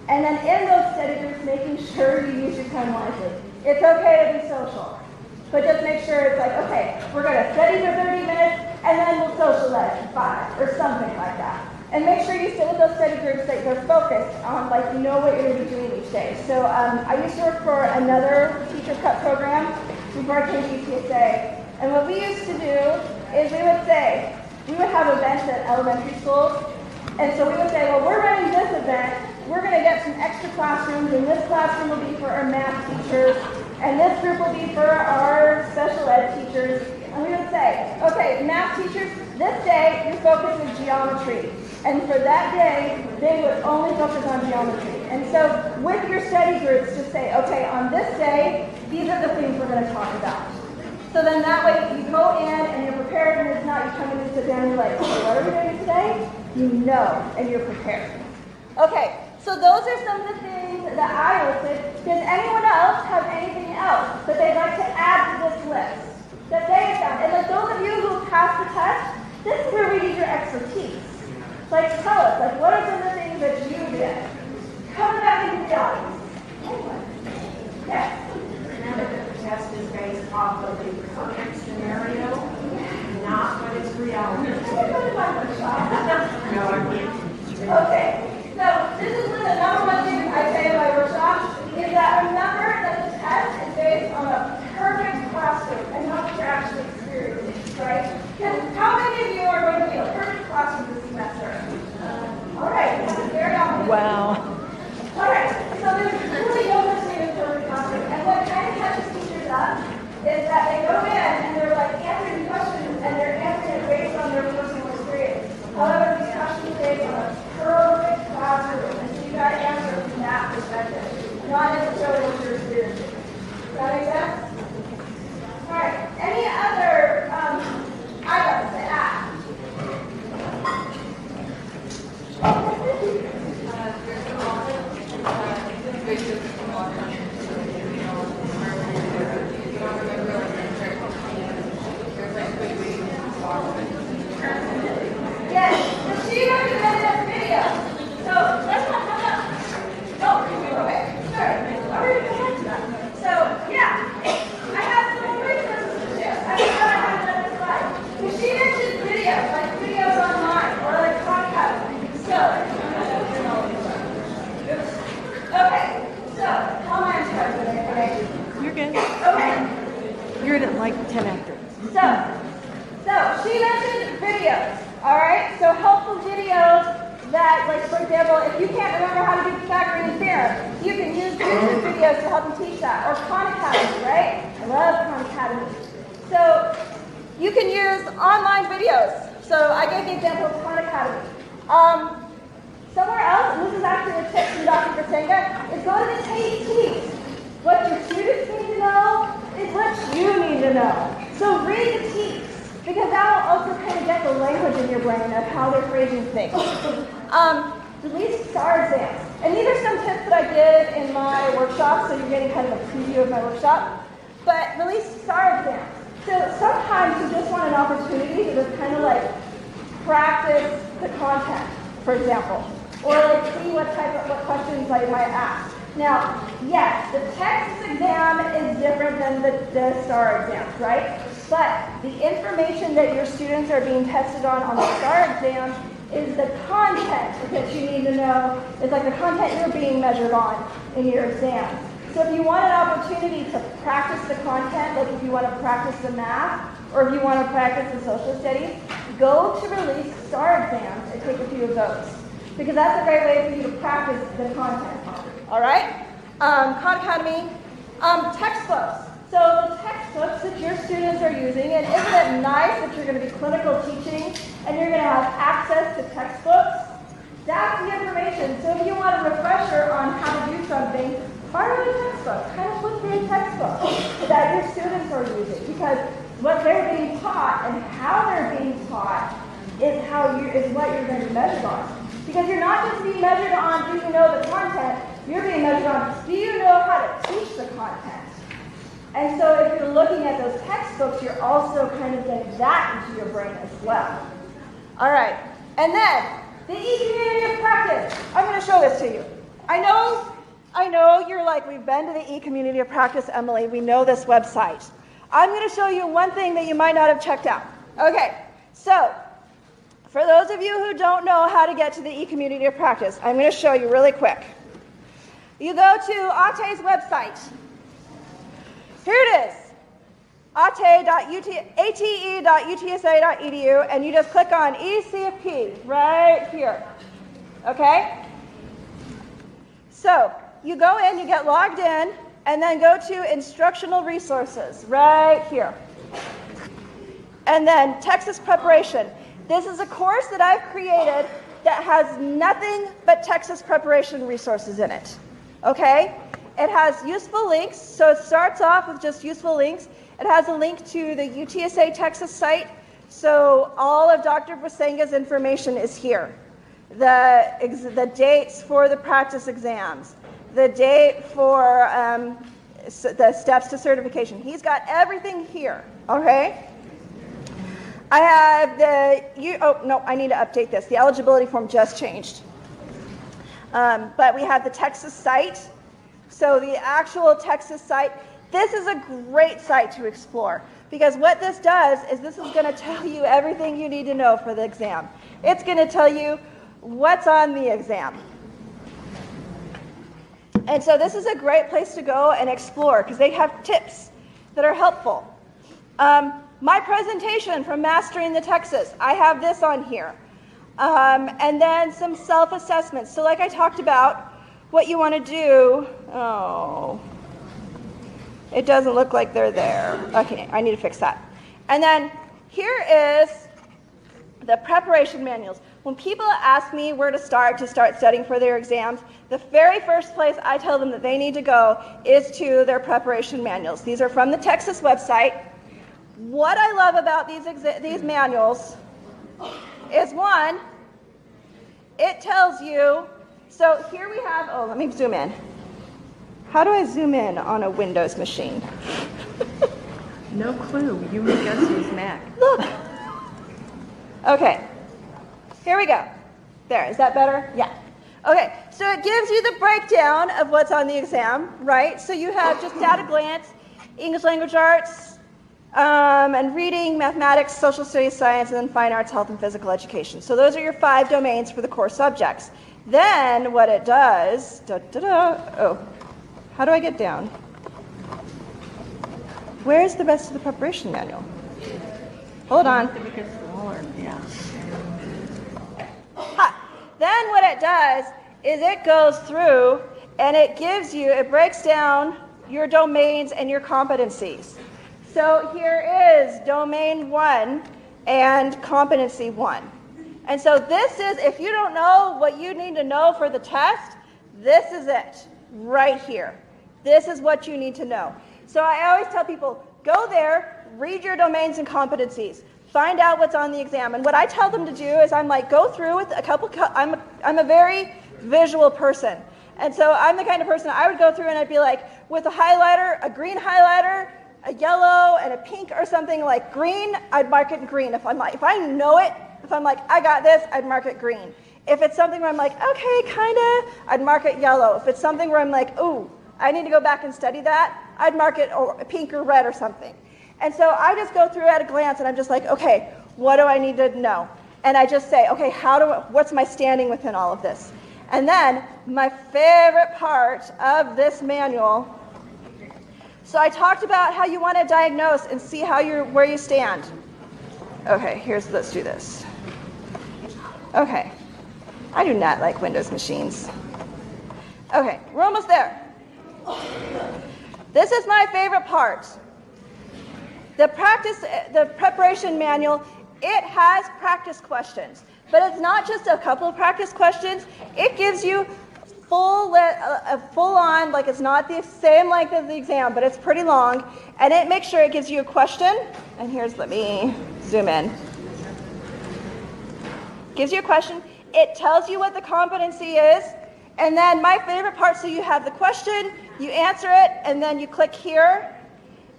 And then in those study groups, making sure you use your time wisely. It's okay to be social, but just make sure it's like, okay, we're going to study for 30 minutes, and then we'll socialize for 5, or something like that. And make sure you sit with those study groups that they're focused on, like you know what you're going to be doing each day. So I used to work for another teacher prep program before I came to TExES, and what we used to do is we would have events at elementary schools, and so we would say, well, we're running this event, we're going to get some extra classrooms, and this classroom will be for our math teachers, and this group will be for our special ed teachers. And we would say, okay, math teachers, this day your focus is geometry. And for that day, they would only focus on geometry. And so with your study groups, just say, okay, on this day, these are the things we're going to talk about. So then that way you go in and you're prepared, and it's not you come in and sit down and you're like, okay, what are we doing today? You know, and you're prepared. Okay, so those are some of the things that I listed. Does anyone else have anything else that they'd like to add to this list that they found? And like those of you who passed the test, this is where we need your expertise. Like tell us, like what are some of the things that you did? Come back into the audience. Yes. Remember that the test is based off of the current scenario, not what is reality. Okay. So this is one of the number one things I say in my workshop, is that remember that the test is based on a perfect classroom and not what you're actually experiencing, right? Because how many of you are going to be a perfect classroom this semester? All right, that's very obvious. not necessarily what you're experiencing. Does that make sense? All right. Any other items to add? Yes, the she recommended video. So let's not come up. Oh, okay, sorry. I already come to that. So yeah, I have some more resources to share. I thought I had another slide. The she mentioned videos, like videos online or like podcasts. So okay, so how am I in charge today? You're good. Okay. You're at like 10 after. So she mentioned videos, all right? So helpful videos that, like for example, if you can't remember how to do Pythagorean theorem, you can use YouTube videos to help you teach that. Or Khan Academy, right? I love Khan Academy. So you can use online videos. So I gave the example of Khan Academy. Somewhere else, and this is actually a tip from Dr. Basenga, is go to the TExES. What your students need to know is what you need to know. So read the TExES, because that will also kind of get the language in your brain of how they're phrasing things. Release STAR exams. And these are some tips that I give in my workshop, so you're getting kind of a preview of my workshop. But release STAR exams. So sometimes you just want an opportunity to just kind of like practice the content, for example. Or like see what questions I might ask. Now, yes, the TExES exam is different than the STAR exams, right? But the information that your students are being tested on the STAR exam is the content that you need to know. It's like the content you're being measured on in your exam. So if you want an opportunity to practice the content, like if you want to practice the math, or if you want to practice the social studies, go to release STAR exams and take a few of those. Because that's a great way for you to practice the content. All right? Khan Academy, textbooks. So the textbooks that your students are using, and isn't it nice that you're going to be clinical teaching and you're going to have access to textbooks? That's the information. So if you want a refresher on how to do something, borrow a textbook. Kind of look through a textbook that your students are using, because what they're being taught and how they're being taught is what you're going to be measured on. Because you're not just being measured on do you know the content, you're being measured on do you know how to teach the content. And so if you're looking at those textbooks, you're also kind of getting that into your brain as well. All right, and then the e-community of practice. I'm going to show this to you. I know you're like, we've been to the e-community of practice, Emily. We know this website. I'm going to show you one thing that you might not have checked out. Okay, so for those of you who don't know how to get to the e-community of practice, I'm going to show you really quick. You go to ATE's website. Here it is, ate.utsa.edu, and you just click on eCFP right here. Okay? So you go in, you get logged in, and then go to instructional resources right here. And then TExES preparation. This is a course that I've created that has nothing but TExES preparation resources in it. Okay? It has useful links, so it starts off with just useful links. It has a link to the UTSA TExES site, so all of Dr. Basenga's information is here. The dates for the practice exams, the date for the steps to certification. He's got everything here, okay? I have I need to update this. The eligibility form just changed. But we have the TExES site. So the actual TExES site, this is a great site to explore, because what this does is this is going to tell you everything you need to know for the exam. It's going to tell you what's on the exam. And so this is a great place to go and explore, because they have tips that are helpful. My presentation from Mastering the TExES, I have this on here. And then some self-assessments. So like I talked about, what you want to do, it doesn't look like they're there. Okay, I need to fix that. And then here is the preparation manuals. When people ask me where to start studying for their exams, the very first place I tell them that they need to go is to their preparation manuals. These are from the TExES website. What I love about these manuals is, one, it tells you, so here we have, let me zoom in. How do I zoom in on a Windows machine? No clue. You would guess who's Mac. Look. Okay. Here we go. There. Is that better? Yeah. Okay. So it gives you the breakdown of what's on the exam, right? So you have just at a glance, English language arts, and reading, mathematics, social studies, science, and then fine arts, health, and physical education. So those are your 5 domains for the core subjects. Then what it does, how do I get down? Where's the rest of the preparation manual? Hold on. Then what it does is it goes through and it breaks down your domains and your competencies. So here is domain 1 and competency 1. And so this is, if you don't know what you need to know for the test, this is it right here. This is what you need to know. So I always tell people, go there, read your domains and competencies. Find out what's on the exam. And what I tell them to do is I'm like, go through with I'm a very visual person. And so I'm the kind of person I would go through and I'd be like, with a highlighter, a green highlighter, a yellow, and a pink or something like green, I'd mark it in green. If I know it, if I'm like, I got this, I'd mark it green. If it's something where I'm like, okay, kinda, I'd mark it yellow. If it's something where I'm like, ooh, I need to go back and study that, I'd mark it pink or red or something. And so I just go through at a glance and I'm just like, okay, what do I need to know? And I just say, okay, what's my standing within all of this? And then my favorite part of this manual, so I talked about how you want to diagnose and see where you stand. Okay, let's do this. Okay, I do not like Windows machines. Okay, we're almost there. This is my favorite part. The preparation manual, it has practice questions, but it's not just a couple of practice questions. It gives you full on, like it's not the same length as the exam, but it's pretty long, and it makes sure it gives you a question. And let me zoom in. Gives you a question. It tells you what the competency is, and then my favorite part, so you have the question, you answer it, and then you click here.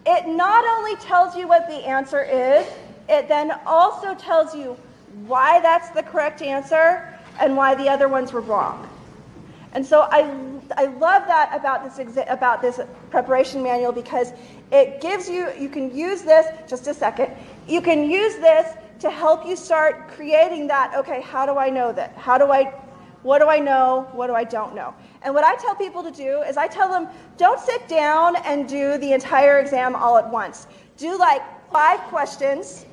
It not only tells you what the answer is, it then also tells you why that's the correct answer and why the other ones were wrong. And so I love that about this preparation manual, because it gives you can use this, just a second, you can use this to help you start creating that, okay, how do I know that? What do I know? What do I don't know? And what I tell people to do is I tell them, don't sit down and do the entire exam all at once. Do like 5 questions,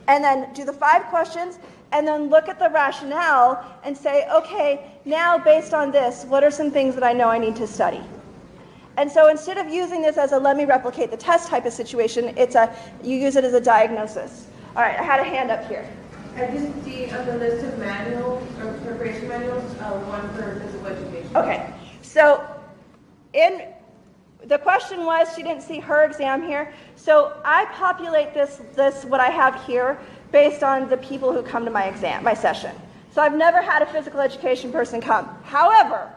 and then do the 5 questions, and then look at the rationale and say, okay, now based on this, what are some things that I know I need to study? And so instead of using this as a let me replicate the test type of situation, you use it as a diagnosis. All right, I had a hand up here. I didn't see on the list of manuals or preparation manuals, one for physical education. Okay, so the question was, she didn't see her exam here, so I populate this what I have here based on the people who come to my session. So I've never had a physical education person come. However,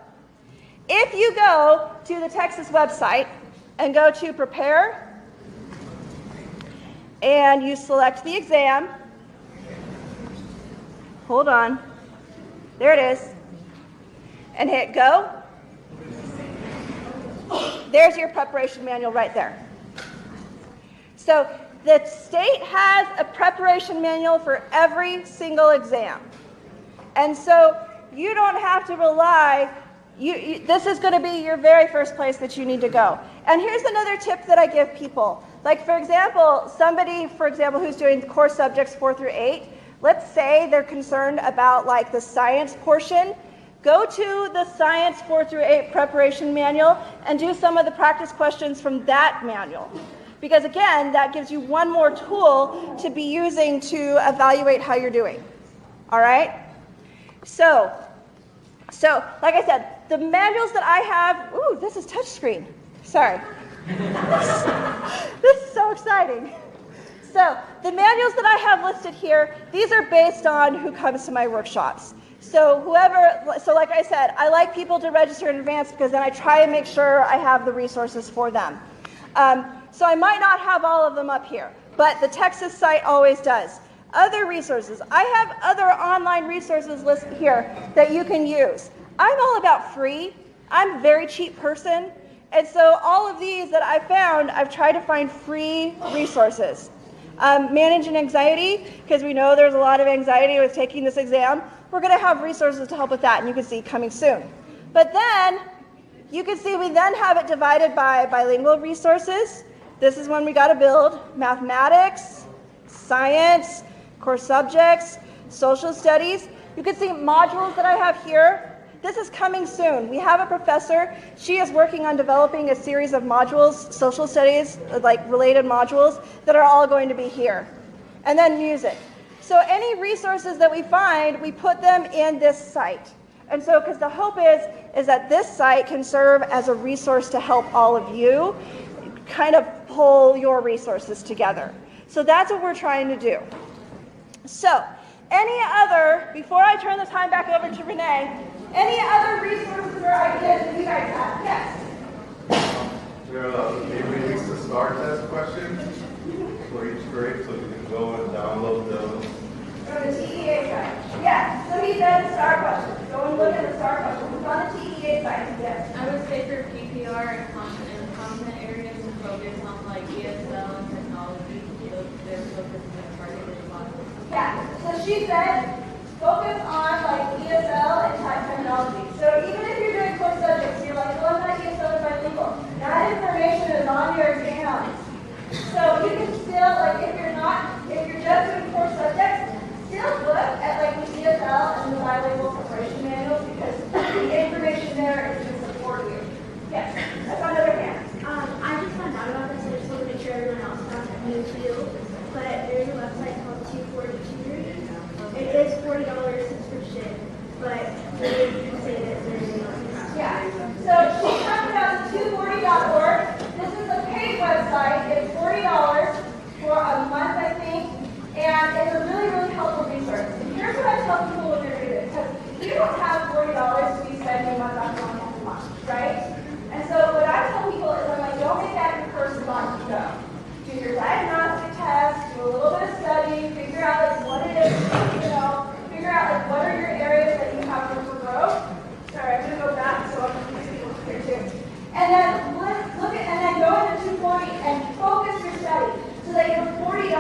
if you go to the TExES website and go to prepare, and you select the exam, hold on, there it is, and hit go. There's your preparation manual right there. So the state has a preparation manual for every single exam. And so you don't have to rely, this is going to be your very first place that you need to go. And here's another tip that I give people. Like, for example, somebody, who's doing core subjects 4 through 8, let's say they're concerned about like the science portion. Go to the science 4 through 8 preparation manual and do some of the practice questions from that manual. Because again, that gives you one more tool to be using to evaluate how you're doing. All right? So like I said, the manuals that I have, ooh, this is touchscreen. Sorry. This is so exciting. So the manuals that I have listed here, these are based on who comes to my workshops. So like I said, I like people to register in advance because then I try and make sure I have the resources for them. So I might not have all of them up here, but the TExES site always does. Other resources. I have other online resources listed here that you can use. I'm all about free. I'm a very cheap person. And so all of these that I found, I've tried to find free resources. Managing anxiety, because we know there's a lot of anxiety with taking this exam. We're going to have resources to help with that, and you can see coming soon. But then, you can see we then have it divided by bilingual resources. This is one we got to build. Mathematics, science, core subjects, social studies. You can see modules that I have here. This is coming soon. We have a professor. She is working on developing a series of modules, social studies, like related modules, that are all going to be here. And then music. So any resources that we find, we put them in this site. And so, because the hope is that this site can serve as a resource to help all of you kind of pull your resources together. So that's what we're trying to do. So, before I turn the time back over to Renee, any other resources or ideas that you guys have? Yes? Maybe release the STAR test questions for each grade so you can go and download those. From the TEA site. Yeah, so he said STAR questions. Go and look at the STAR questions. It's on the TEA site. Yes. I would say for PPR and content areas to focus on like ESL and technology, they're focusing on targeted classes. Yeah, so she said focus on like ESL and technology. So even if you're doing core subjects, you're like, oh, I'm not ESL or bilingual. That information is on your exams. So you can still, like, if you're just doing core subjects, still look at like the ESL and the bilingual preparation manuals because the information there is to support you. Yes, that's on the other hand. I just found out about this. I just want to make sure everyone else got that new too. But there's a website called 240 Tutoring. It is $40 subscription, but they say that there's yeah. So she talked about the 240.org. This is a paid website. It's $40 for a month, I think, and it's a really, really helpful resource. And here's what I tell people when they're doing it, because you don't have $40 to be spending month after month after month, right? And so what I tell people is I'm like, don't make that your first month to go. Do your diagnostic test, do a little bit of study, figure out like what it is, figure out like what are your areas that you have room for growth. Sorry, I'm gonna go back so I can see people here too. And then look at and then go into 240 and focus your study so that your $40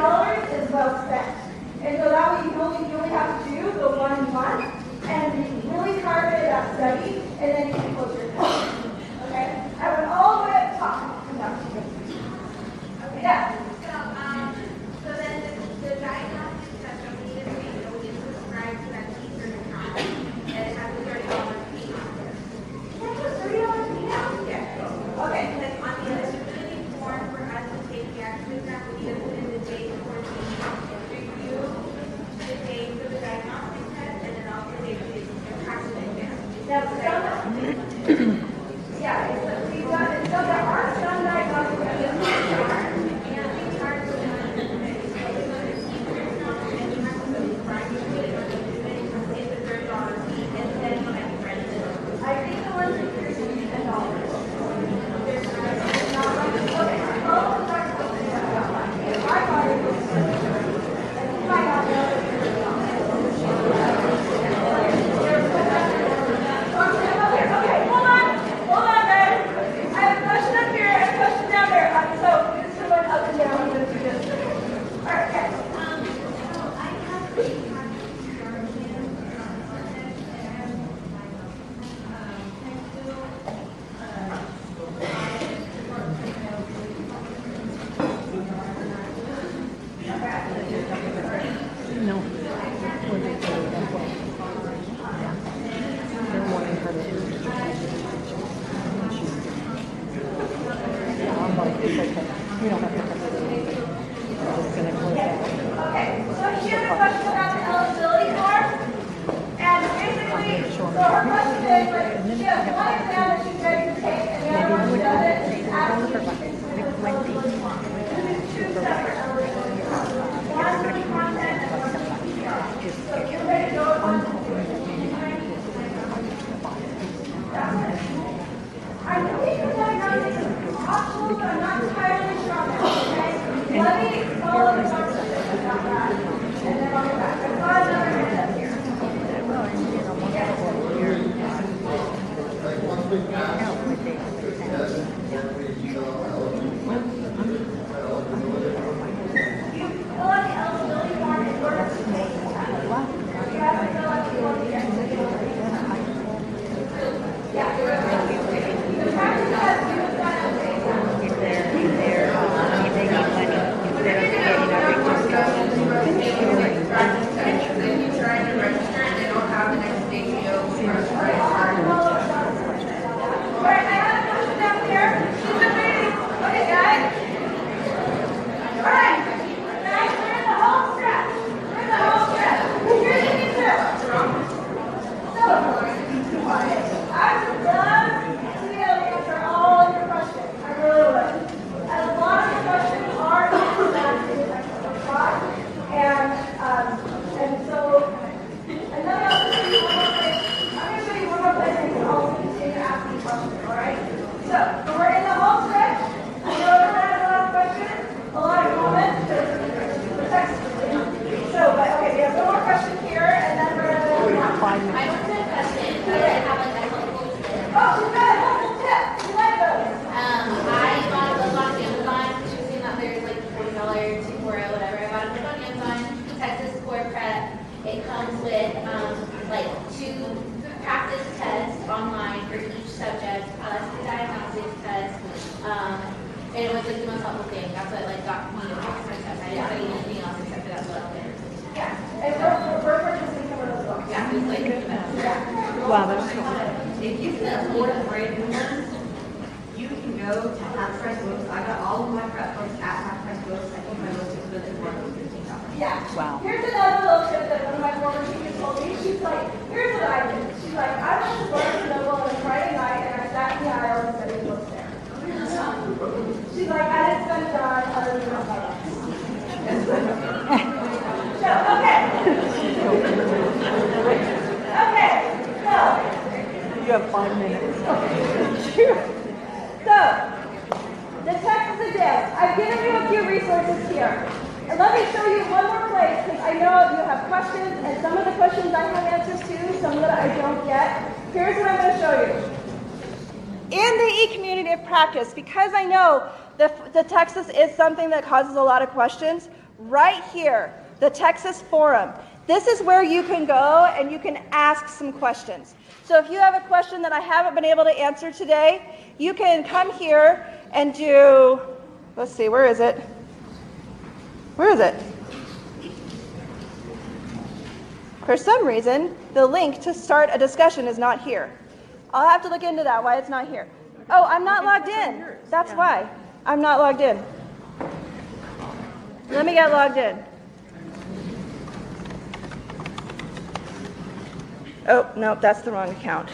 is well spent. And so that way you only have to do the 1 month and really target that study, and then you can close your test. Okay? I went all the way up top. Okay, yeah. So then the diagnostic test that we need to make, we need to subscribe to that teacher's account, and it has a $30 fee on there. That's a $30 fee now? Yeah. Okay. And then on the eligibility form for us to take the actual exam, we need to put in the date for the review, the date for the diagnostic test, and then also the date for the practical exam. Now, Wow, that's cool. If you can afford a brand new one, you can go to half price books. I got all of my prep books at half price books. I think my most expensive one was $15. Yeah. Wow. Here's another little tip that one of my former teachers told me. She's like, here's what I did. She's like, I went to Barnes & Noble on a Friday night and I sat in the aisle and studied books there. She's like, I didn't spend a dime other than my bucks. So, okay. Okay, so. You have 5 minutes. So, the TExES exam. I've given you a few resources here. And let me show you one more place, because I know you have questions, and some of the questions I have answers to, some that I don't get. Here's what I'm going to show you. In the e-community of practice, because I know the TExES is something that causes a lot of questions, right here, the TExES forum. This is where you can go and you can ask some questions. So if you have a question that I haven't been able to answer today, you can come here and do, let's see, where is it? Where is it? For some reason, the link to start a discussion is not here. I'll have to look into that, why it's not here. Oh, I'm not logged in. That's why. I'm not logged in. Let me get logged in. Oh, no, that's the wrong account.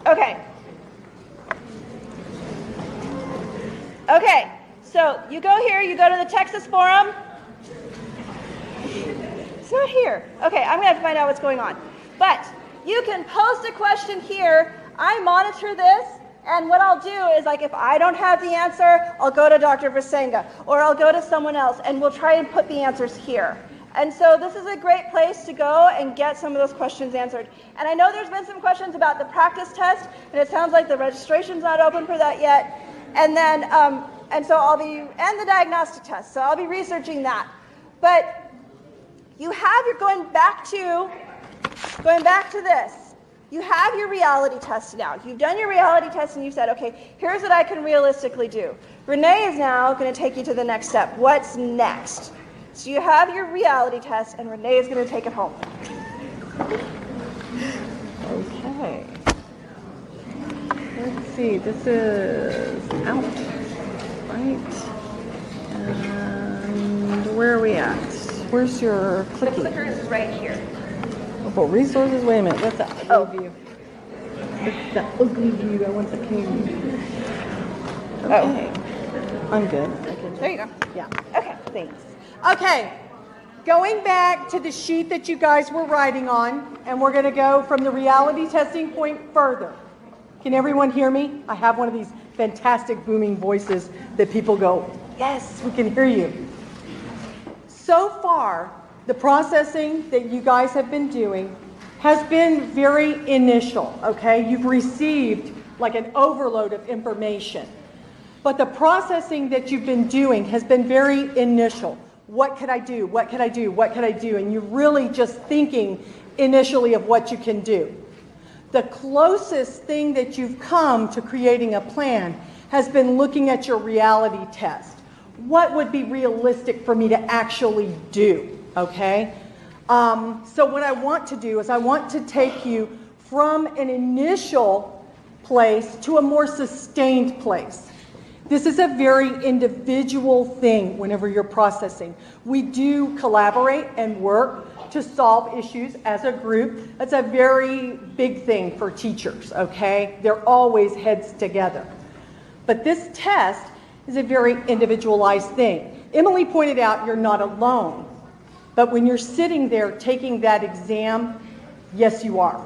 Okay. Okay, so you go here, you go to the TExES forum. It's not here. Okay, I'm going to have to find out what's going on. But you can post a question here. I monitor this. And what I'll do is, like, if I don't have the answer, I'll go to Dr. Versenga, or I'll go to someone else, and we'll try and put the answers here. And so this is a great place to go and get some of those questions answered. And I know there's been some questions about the practice test, and it sounds like the registration's not open for that yet. And then, and the diagnostic test. So I'll be researching that. But you're going back to this. You have your reality test now. You've done your reality test and you said, okay, here's what I can realistically do. Renee is now going to take you to the next step. What's next? So you have your reality test and Renee is going to take it home. Okay. Let's see, this is out, right? And where are we at? Where's your The clicky? clicker is right here. Oh, resources, wait a minute, what's that ugly view? It's the ugly view, I want the clean view. Okay, I'm good. There you go. Yeah. Okay, thanks. Okay, going back to the sheet that you guys were writing on, and we're going to go from the reality testing point further. Can everyone hear me? I have one of these fantastic booming voices that people go, yes, we can hear you. So far, the processing that you guys have been doing has been very initial, okay? You've received like an overload of information. But the processing that you've been doing has been very initial. What could I do? What could I do? What could I do? And you're really just thinking initially of what you can do. The closest thing that you've come to creating a plan has been looking at your reality test. What would be realistic for me to actually do, okay? So what I want to do is I want to take you from an initial place to a more sustained place. This is a very individual thing whenever you're processing. We do collaborate and work to solve issues as a group. That's a very big thing for teachers, okay? They're always heads together. But this test is a very individualized thing. Emily pointed out you're not alone. But when you're sitting there taking that exam, yes, you are.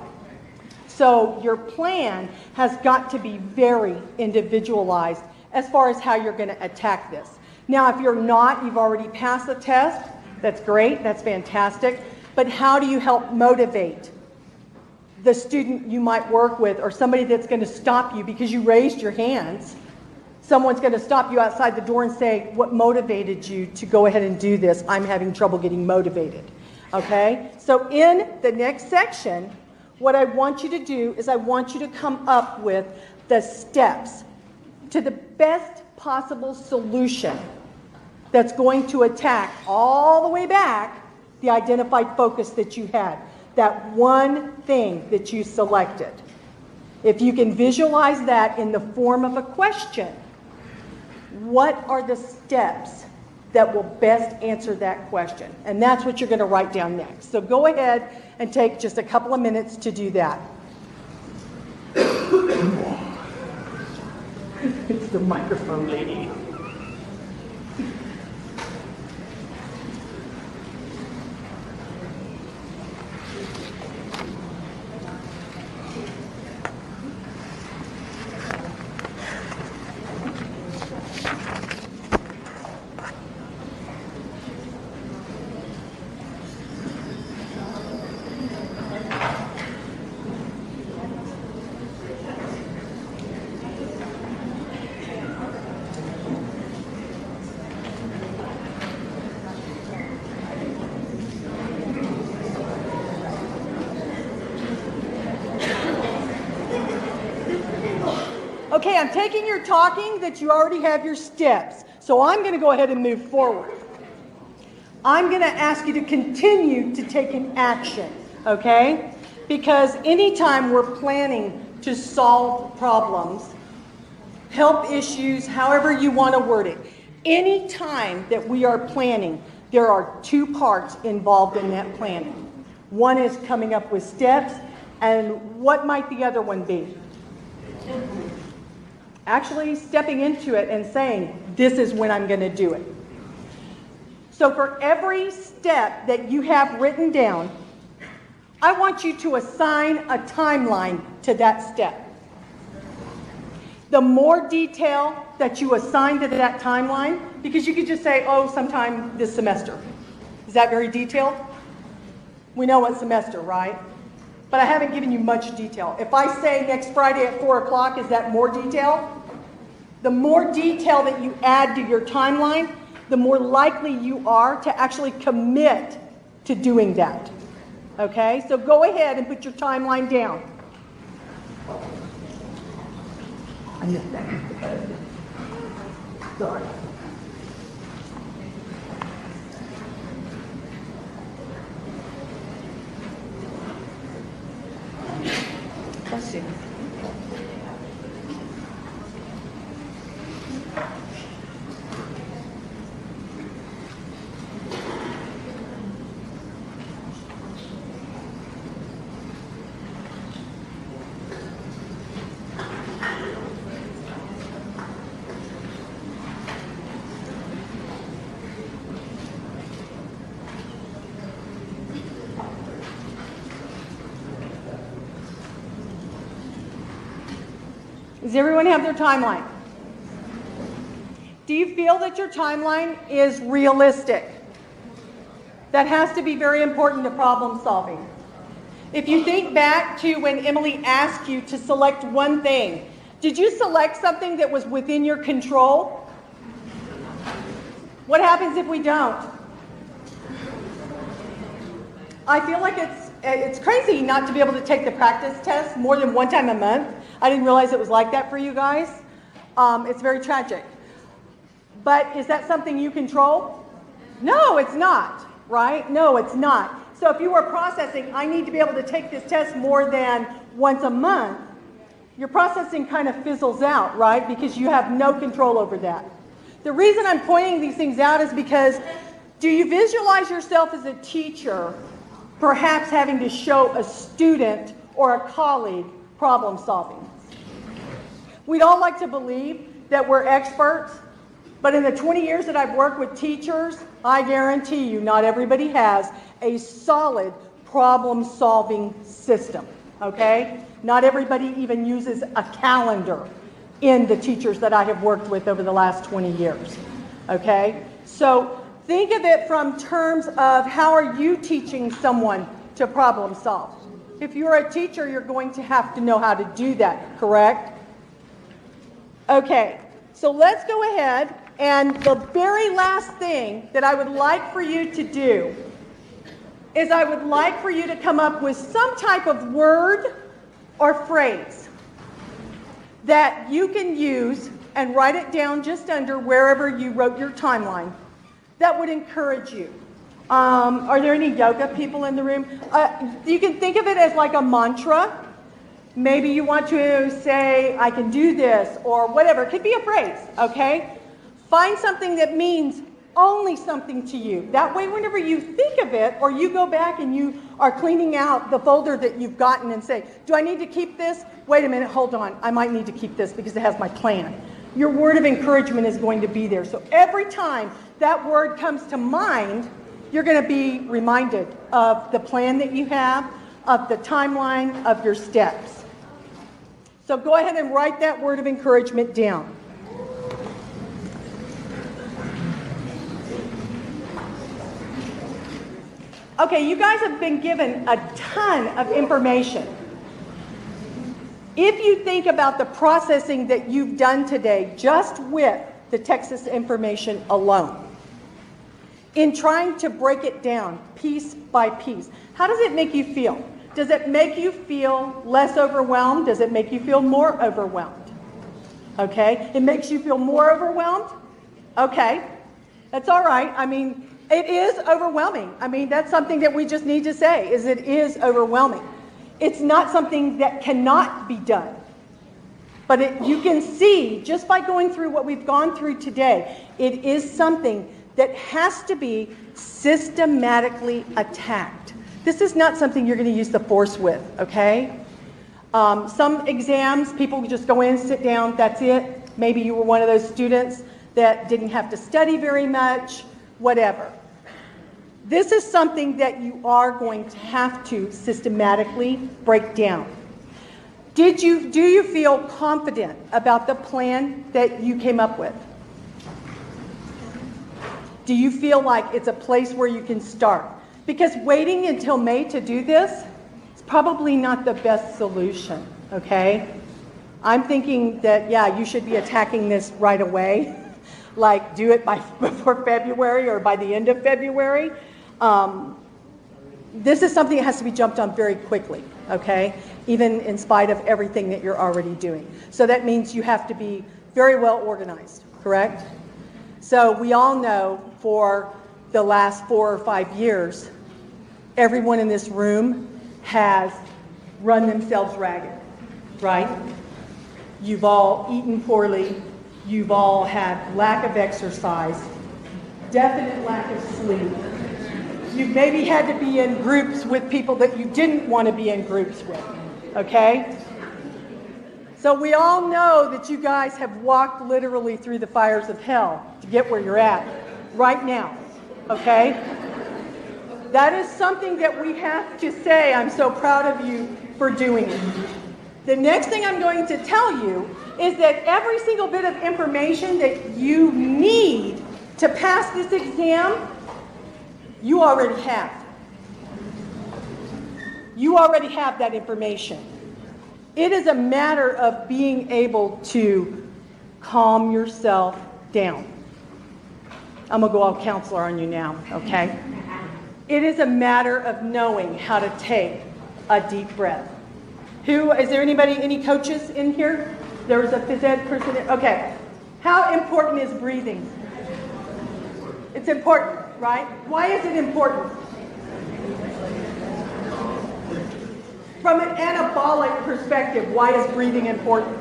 So your plan has got to be very individualized as far as how you're going to attack this. Now, if you're not, you've already passed the test. That's great. That's fantastic. But how do you help motivate the student you might work with or somebody that's going to stop you because you raised your hands? Someone's going to stop you outside the door and say, what motivated you to go ahead and do this? I'm having trouble getting motivated. Okay? So in the next section, what I want you to do is I want you to come up with the steps to the best possible solution that's going to attack all the way back the identified focus that you had, that one thing that you selected. If you can visualize that in the form of a question, what are the steps that will best answer that question? And that's what you're going to write down next. So go ahead and take just a couple of minutes to do that. It's the microphone lady. Okay, I'm taking your talking that you already have your steps. So I'm going to go ahead and move forward. I'm going to ask you to continue to take an action, okay? Because anytime we're planning to solve problems, help issues, however you want to word it, anytime that we are planning, there are two parts involved in that planning. One is coming up with steps, and what might the other one be? Actually stepping into it and saying, this is when I'm going to do it. So for every step that you have written down, I want you to assign a timeline to that step. The more detail that you assign to that timeline, because you could just say, oh, sometime this semester. Is that very detailed? We know what semester, right? But I haven't given you much detail. If I say next Friday at 4 o'clock, is that more detail? The more detail that you add to your timeline, the more likely you are to actually commit to doing that. Okay? So go ahead and put your timeline down. I missed that. Sorry. Bless you. Does everyone have their timeline? Do you feel that your timeline is realistic? that has to be very important to problem solving. If you think back to when Emily asked you to select one thing, did you select something that was within your control? What happens if we don't? I feel like it's crazy not to be able to take the practice test more than one time a month. I didn't realize it was like that for you guys. It's very tragic. But is that something you control? No, it's not, right? No, it's not. So if you are processing, I need to be able to take this test more than once a month, your processing kind of fizzles out, right? Because you have no control over that. The reason I'm pointing these things out is because do you visualize yourself as a teacher perhaps having to show a student or a colleague problem solving? We'd all like to believe that we're experts, but in the 20 years that I've worked with teachers, I guarantee you not everybody has a solid problem-solving system, okay? Not everybody even uses a calendar in the teachers that I have worked with over the last 20 years, okay? So think of it from terms of how are you teaching someone to problem solve? If you're a teacher, you're going to have to know how to do that, correct? Okay, so let's go ahead, and the very last thing that I would like for you to do is I would like for you to come up with some type of word or phrase that you can use and write it down just under wherever you wrote your timeline that would encourage you. Are there any yoga people in the room? You can think of it as like a mantra. Maybe you want to say, I can do this, or whatever. It could be a phrase, okay? Find something that means only something to you. That way, whenever you think of it, or you go back and you are cleaning out the folder that you've gotten and say, do I need to keep this? Wait a minute, hold on. I might need to keep this because it has my plan. Your word of encouragement is going to be there. So every time that word comes to mind, you're going to be reminded of the plan that you have, of the timeline, of your steps. So go ahead and write that word of encouragement down. Okay, you guys have been given a ton of information. If you think about the processing that you've done today just with the TExES information alone, in trying to break it down piece by piece, how does it make you feel? Does it make you feel less overwhelmed? Does it make you feel more overwhelmed? Okay, it makes you feel more overwhelmed? Okay, that's all right. I mean, it is overwhelming. I mean, that's something that we just need to say, is it is overwhelming. It's not something that cannot be done. But you can see, just by going through what we've gone through today, it is something that has to be systematically attacked. This is not something you're going to use the force with, okay? Some exams, people just go in, sit down, that's it. Maybe you were one of those students that didn't have to study very much, whatever. This is something that you are going to have to systematically break down. Do you feel confident about the plan that you came up with? Do you feel like it's a place where you can start? Because waiting until May to do this is probably not the best solution, okay? I'm thinking that, yeah, you should be attacking this right away. Like, do it before February or by the end of February. This is something that has to be jumped on very quickly, okay? Even in spite of everything that you're already doing. So that means you have to be very well organized, correct? So we all know for the last 4 or 5 years, everyone in this room has run themselves ragged, right? You've all eaten poorly. You've all had lack of exercise, definite lack of sleep. You've maybe had to be in groups with people that you didn't want to be in groups with, okay? So we all know that you guys have walked literally through the fires of hell to get where you're at right now, okay? That is something that we have to say, I'm so proud of you for doing it. The next thing I'm going to tell you is that every single bit of information that you need to pass this exam You already have. You already have that information. It is a matter of being able to calm yourself down. I'm going to go all counselor on you now, okay? It is a matter of knowing how to take a deep breath. Is there anybody, any coaches in here? There was a phys ed person. Okay. How important is breathing? It's important, right? Why is it important? From an anabolic perspective, why is breathing important?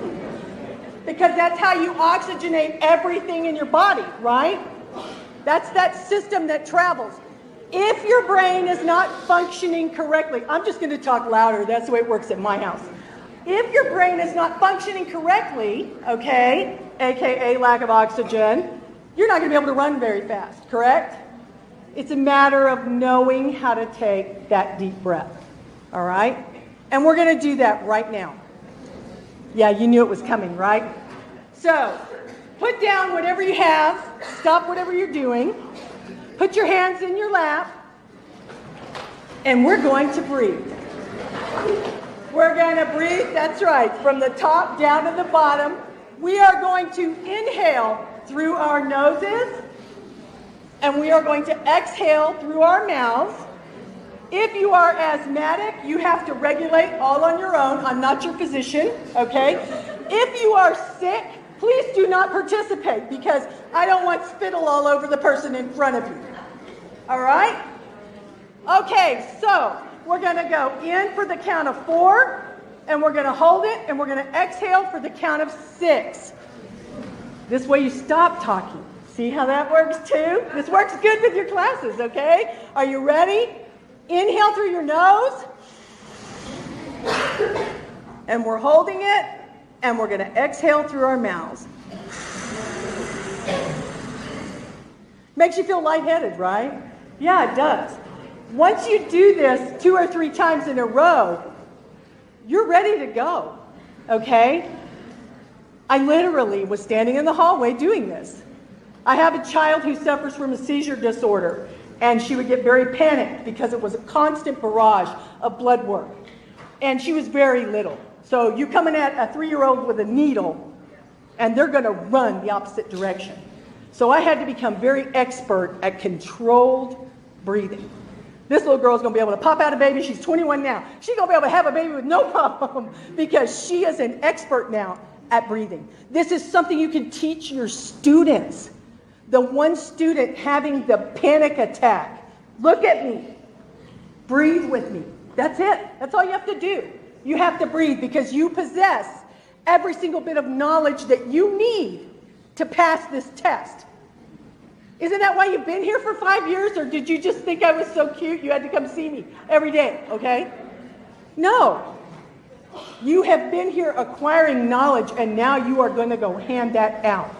Because that's how you oxygenate everything in your body, right? That's that system that travels. If your brain is not functioning correctly, I'm just going to talk louder, that's the way it works at my house. If your brain is not functioning correctly, okay, aka lack of oxygen, you're not going to be able to run very fast, correct? It's a matter of knowing how to take that deep breath, all right? And we're going to do that right now. Yeah, you knew it was coming, right? So, put down whatever you have, stop whatever you're doing, put your hands in your lap, and we're going to breathe. We're going to breathe, that's right, from the top down to the bottom. We are going to inhale through our noses, and we are going to exhale through our mouths. If you are asthmatic, you have to regulate all on your own. I'm not your physician, okay? If you are sick, please do not participate because I don't want spittle all over the person in front of you. All right? Okay, so we're going to go in for the count of 4, and we're going to hold it, and we're going to exhale for the count of 6. This way you stop talking. See how that works too? This works good with your classes, okay? Are you ready? Inhale through your nose, and we're holding it, and we're going to exhale through our mouths. Makes you feel lightheaded, right? Yeah, it does. Once you do this 2 or 3 times in a row, you're ready to go, okay? I literally was standing in the hallway doing this. I have a child who suffers from a seizure disorder, and she would get very panicked because it was a constant barrage of blood work. And she was very little. So you coming at a 3-year-old with a needle, and they're going to run the opposite direction. So I had to become very expert at controlled breathing. This little girl's going to be able to pop out a baby. She's 21 now. She's going to be able to have a baby with no problem because she is an expert now at breathing. This is something you can teach your students. The one student having the panic attack, look at me, breathe with me. That's it. That's all you have to do. You have to breathe because you possess every single bit of knowledge that you need to pass this test. Isn't that why you've been here for 5 years, or did you just think I was so cute you had to come see me every day, okay? No. You have been here acquiring knowledge, and now you are going to go hand that out.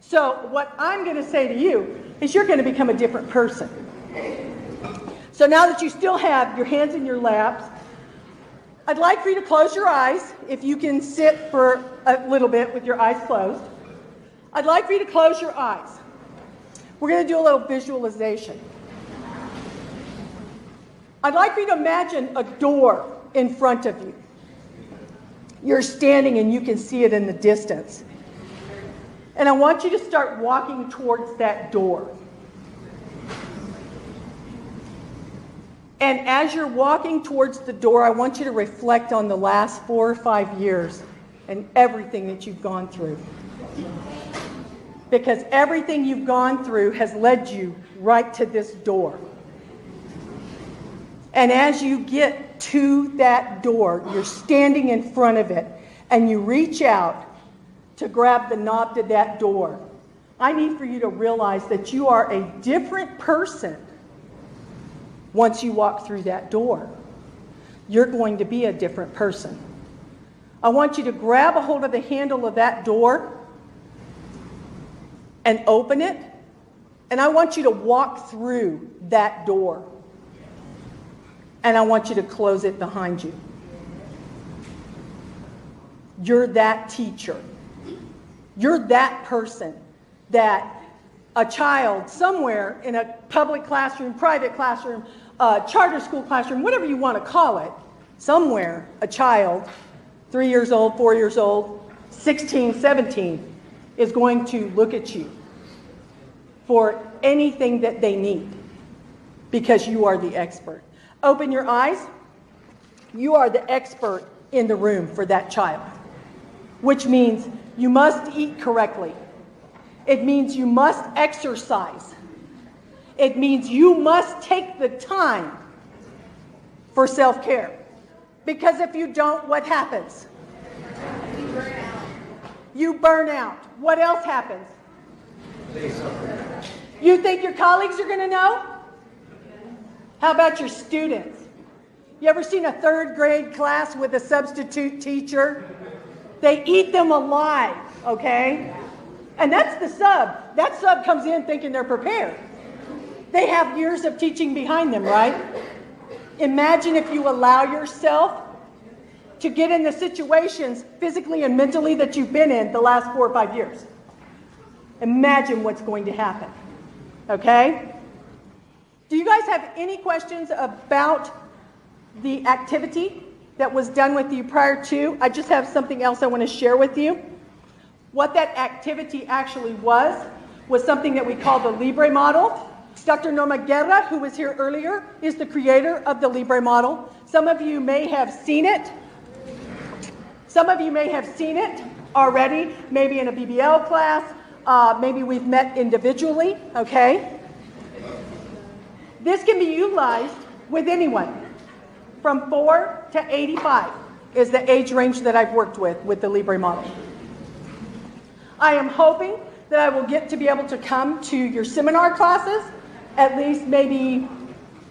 So what I'm going to say to you is you're going to become a different person. So now that you still have your hands in your laps, I'd like for you to close your eyes, if you can sit for a little bit with your eyes closed. I'd like for you to close your eyes. We're going to do a little visualization. I'd like for you to imagine a door in front of you. You're standing and you can see it in the distance. And I want you to start walking towards that door. And as you're walking towards the door, I want you to reflect on the last 4 or 5 years and everything that you've gone through. Because everything you've gone through has led you right to this door. And as you get to that door, you're standing in front of it, and you reach out to grab the knob to that door. I need for you to realize that you are a different person once you walk through that door. You're going to be a different person. I want you to grab a hold of the handle of that door and open it, and I want you to walk through that door. And I want you to close it behind you. You're that teacher. You're that person that a child somewhere in a public classroom, private classroom, charter school classroom, whatever you want to call it, somewhere a child, 3 years old, 4 years old, 16, 17, is going to look at you for anything that they need because you are the expert. Open your eyes. You are the expert in the room for that child, which means you must eat correctly. It means you must exercise. It means you must take the time for self-care. Because if you don't, what happens? You burn out. You burn out. What else happens? You think your colleagues are going to know? How about your students? You ever seen a third grade class with a substitute teacher? They eat them alive, okay? And that's the sub. That sub comes in thinking they're prepared. They have years of teaching behind them, right? Imagine if you allow yourself to get in the situations physically and mentally that you've been in the last 4 or 5 years. Imagine what's going to happen, okay? Do you guys have any questions about the activity that was done with you prior to? I just have something else I want to share with you. What that activity actually was something that we call the Libre model. Dr. Norma Guerra, who was here earlier, is the creator of the Libre model. Some of you may have seen it. Some of you may have seen it already, maybe in a BBL class, maybe we've met individually, okay? This can be utilized with anyone. From 4 to 85 is the age range that I've worked with the Libre model. I am hoping that I will get to be able to come to your seminar classes at least maybe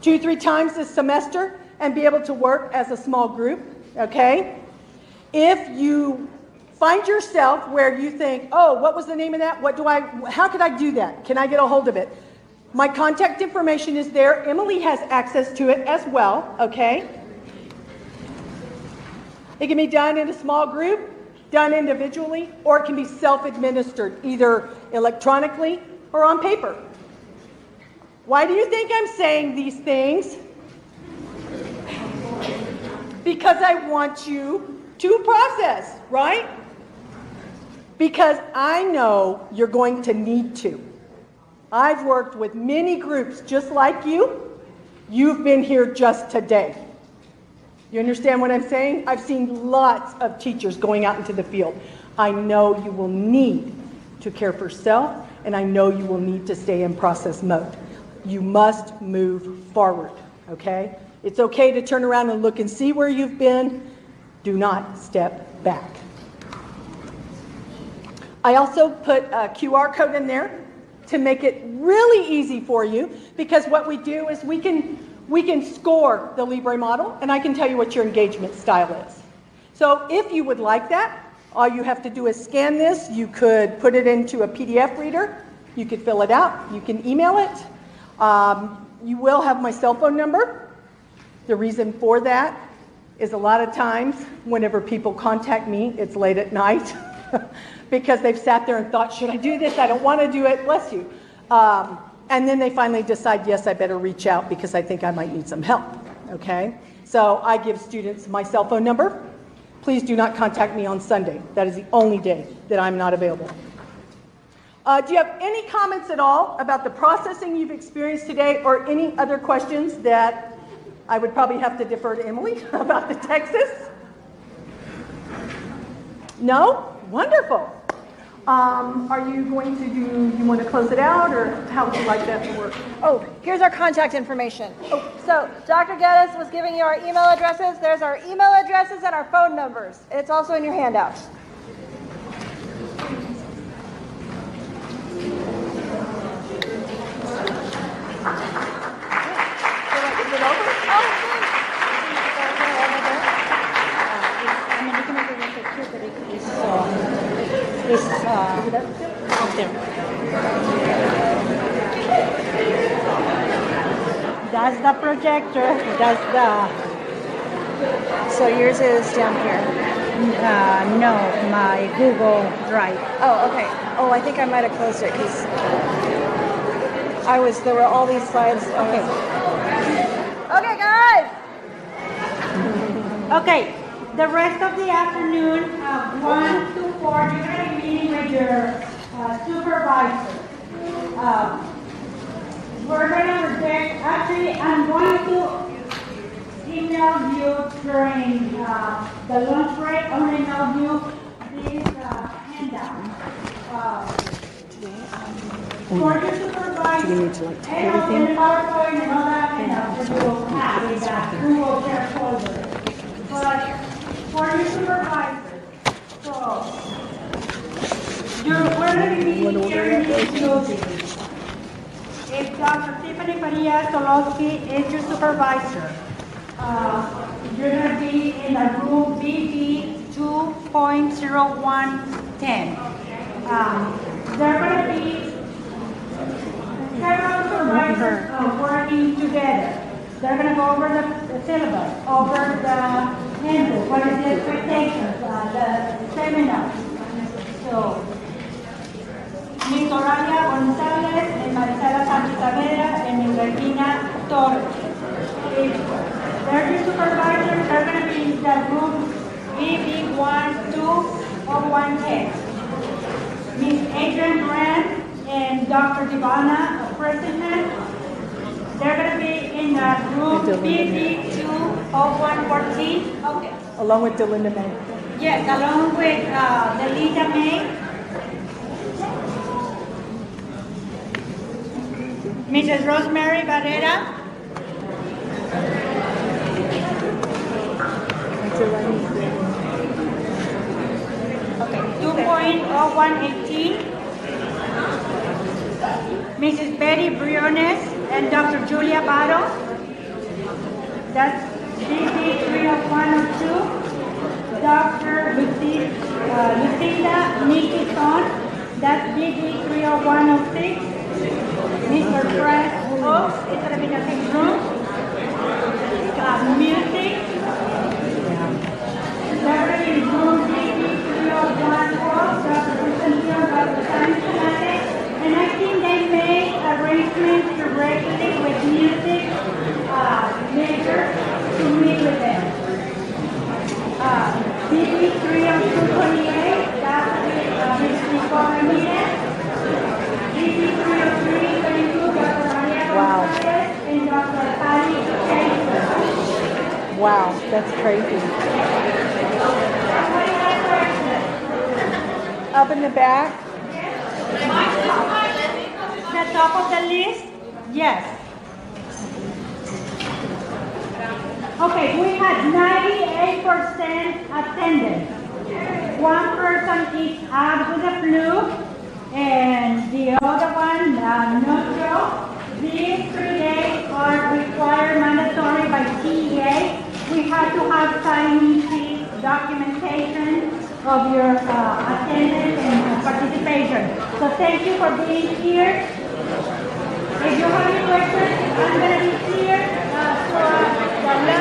2-3 times this semester and be able to work as a small group, okay? If you find yourself where you think, oh, what was the name of that? How could I do that? Can I get a hold of it? My contact information is there. Emily has access to it as well, okay? It can be done in a small group, done individually, or it can be self-administered, either electronically or on paper. Why do you think I'm saying these things? Because I want you to process, right? Because I know you're going to need to. I've worked with many groups just like you. You've been here just today. You understand what I'm saying? I've seen lots of teachers going out into the field. I know you will need to care for self, and I know you will need to stay in process mode. You must move forward, okay? It's okay to turn around and look and see where you've been. Do not step back. I also put a QR code in there to make it really easy for you, because what we do is we can score the Libre model, and I can tell you what your engagement style is. So if you would like that, all you have to do is scan this. You could put it into a PDF reader. You could fill it out. You can email it. You will have my cell phone number. The reason for that is a lot of times whenever people contact me, it's late at night because they've sat there and thought, should I do this? I don't want to do it. Bless you. And then they finally decide, yes, I better reach out because I think I might need some help, okay? So I give students my cell phone number. Please do not contact me on Sunday. That is the only day that I'm not available. Do you have any comments at all about the processing you've experienced today, or any other questions that I would probably have to defer to Emily about the TExES? No? Wonderful. Are you going to you want to close it out, or how would you like that to work? Oh, here's our contact information. So Dr. Geddes was giving you our email addresses. There's our email addresses and our phone numbers. It's also in your handout. That's the projector. That's the. So yours is down here. No, my Google Drive. Oh, okay. Oh, I think I might have closed it because There were all these slides. Okay. Okay, guys. Okay, the rest of the afternoon, 1 to 4, you're going to be meeting with your supervisor. We're going to reject, actually, I'm going to email you during the lunch break. I'm going to email you this handout. For your supervisor, Do you need to like take and everything? the PowerPoint and all that handout that you'll have in that Google Share folder. But for your supervisor, so we're going to be meeting here in this building. If Dr. Tiffany Maria Solowski is your supervisor, you're going to be in a room BB 2.0110. There are going to be several supervisors working together. They're going to go over the syllabus, over the handbook, what is the expectations, the seminars. So, Ms. Oralia Gonzalez and Maricela Santavera and Regina Torres. If they're your supervisors, they're going to be in the room BB120110. Ms. Adrian Grant and Dr. Divana, president, they're going to be in the room BB20114. Okay. Along with Delinda May. Yes, along with Delinda May. Mrs. Rosemary Barrera. Okay, 2.0118. Mrs. Betty Briones and Dr. Julia Baro. That's BB 30102. Dr. Lucinda Nikki Son. That's BB 30106. Mr. Frank Oaks is going to be in the same room. Music. Dr. in room BB 30112. Dr. Constantino, Dr. Science Fanatic. And I think they made arrangements directly with music majors to meet with them. BB 30228, that's with Nicole Ramirez. BB 30322, Dr. Maria Gonzalez and Dr. Ali Chaser. Wow, that's crazy. Up in the back. The top of the list? Yes. Okay, we had 98% attendance. One person is out with the flu, and the other one, no show. These 3 days are required mandatory by TEA. We have to have signing sheet documentation of your attendance and participation. So thank you for being here. If you have any questions, I'm going to be here.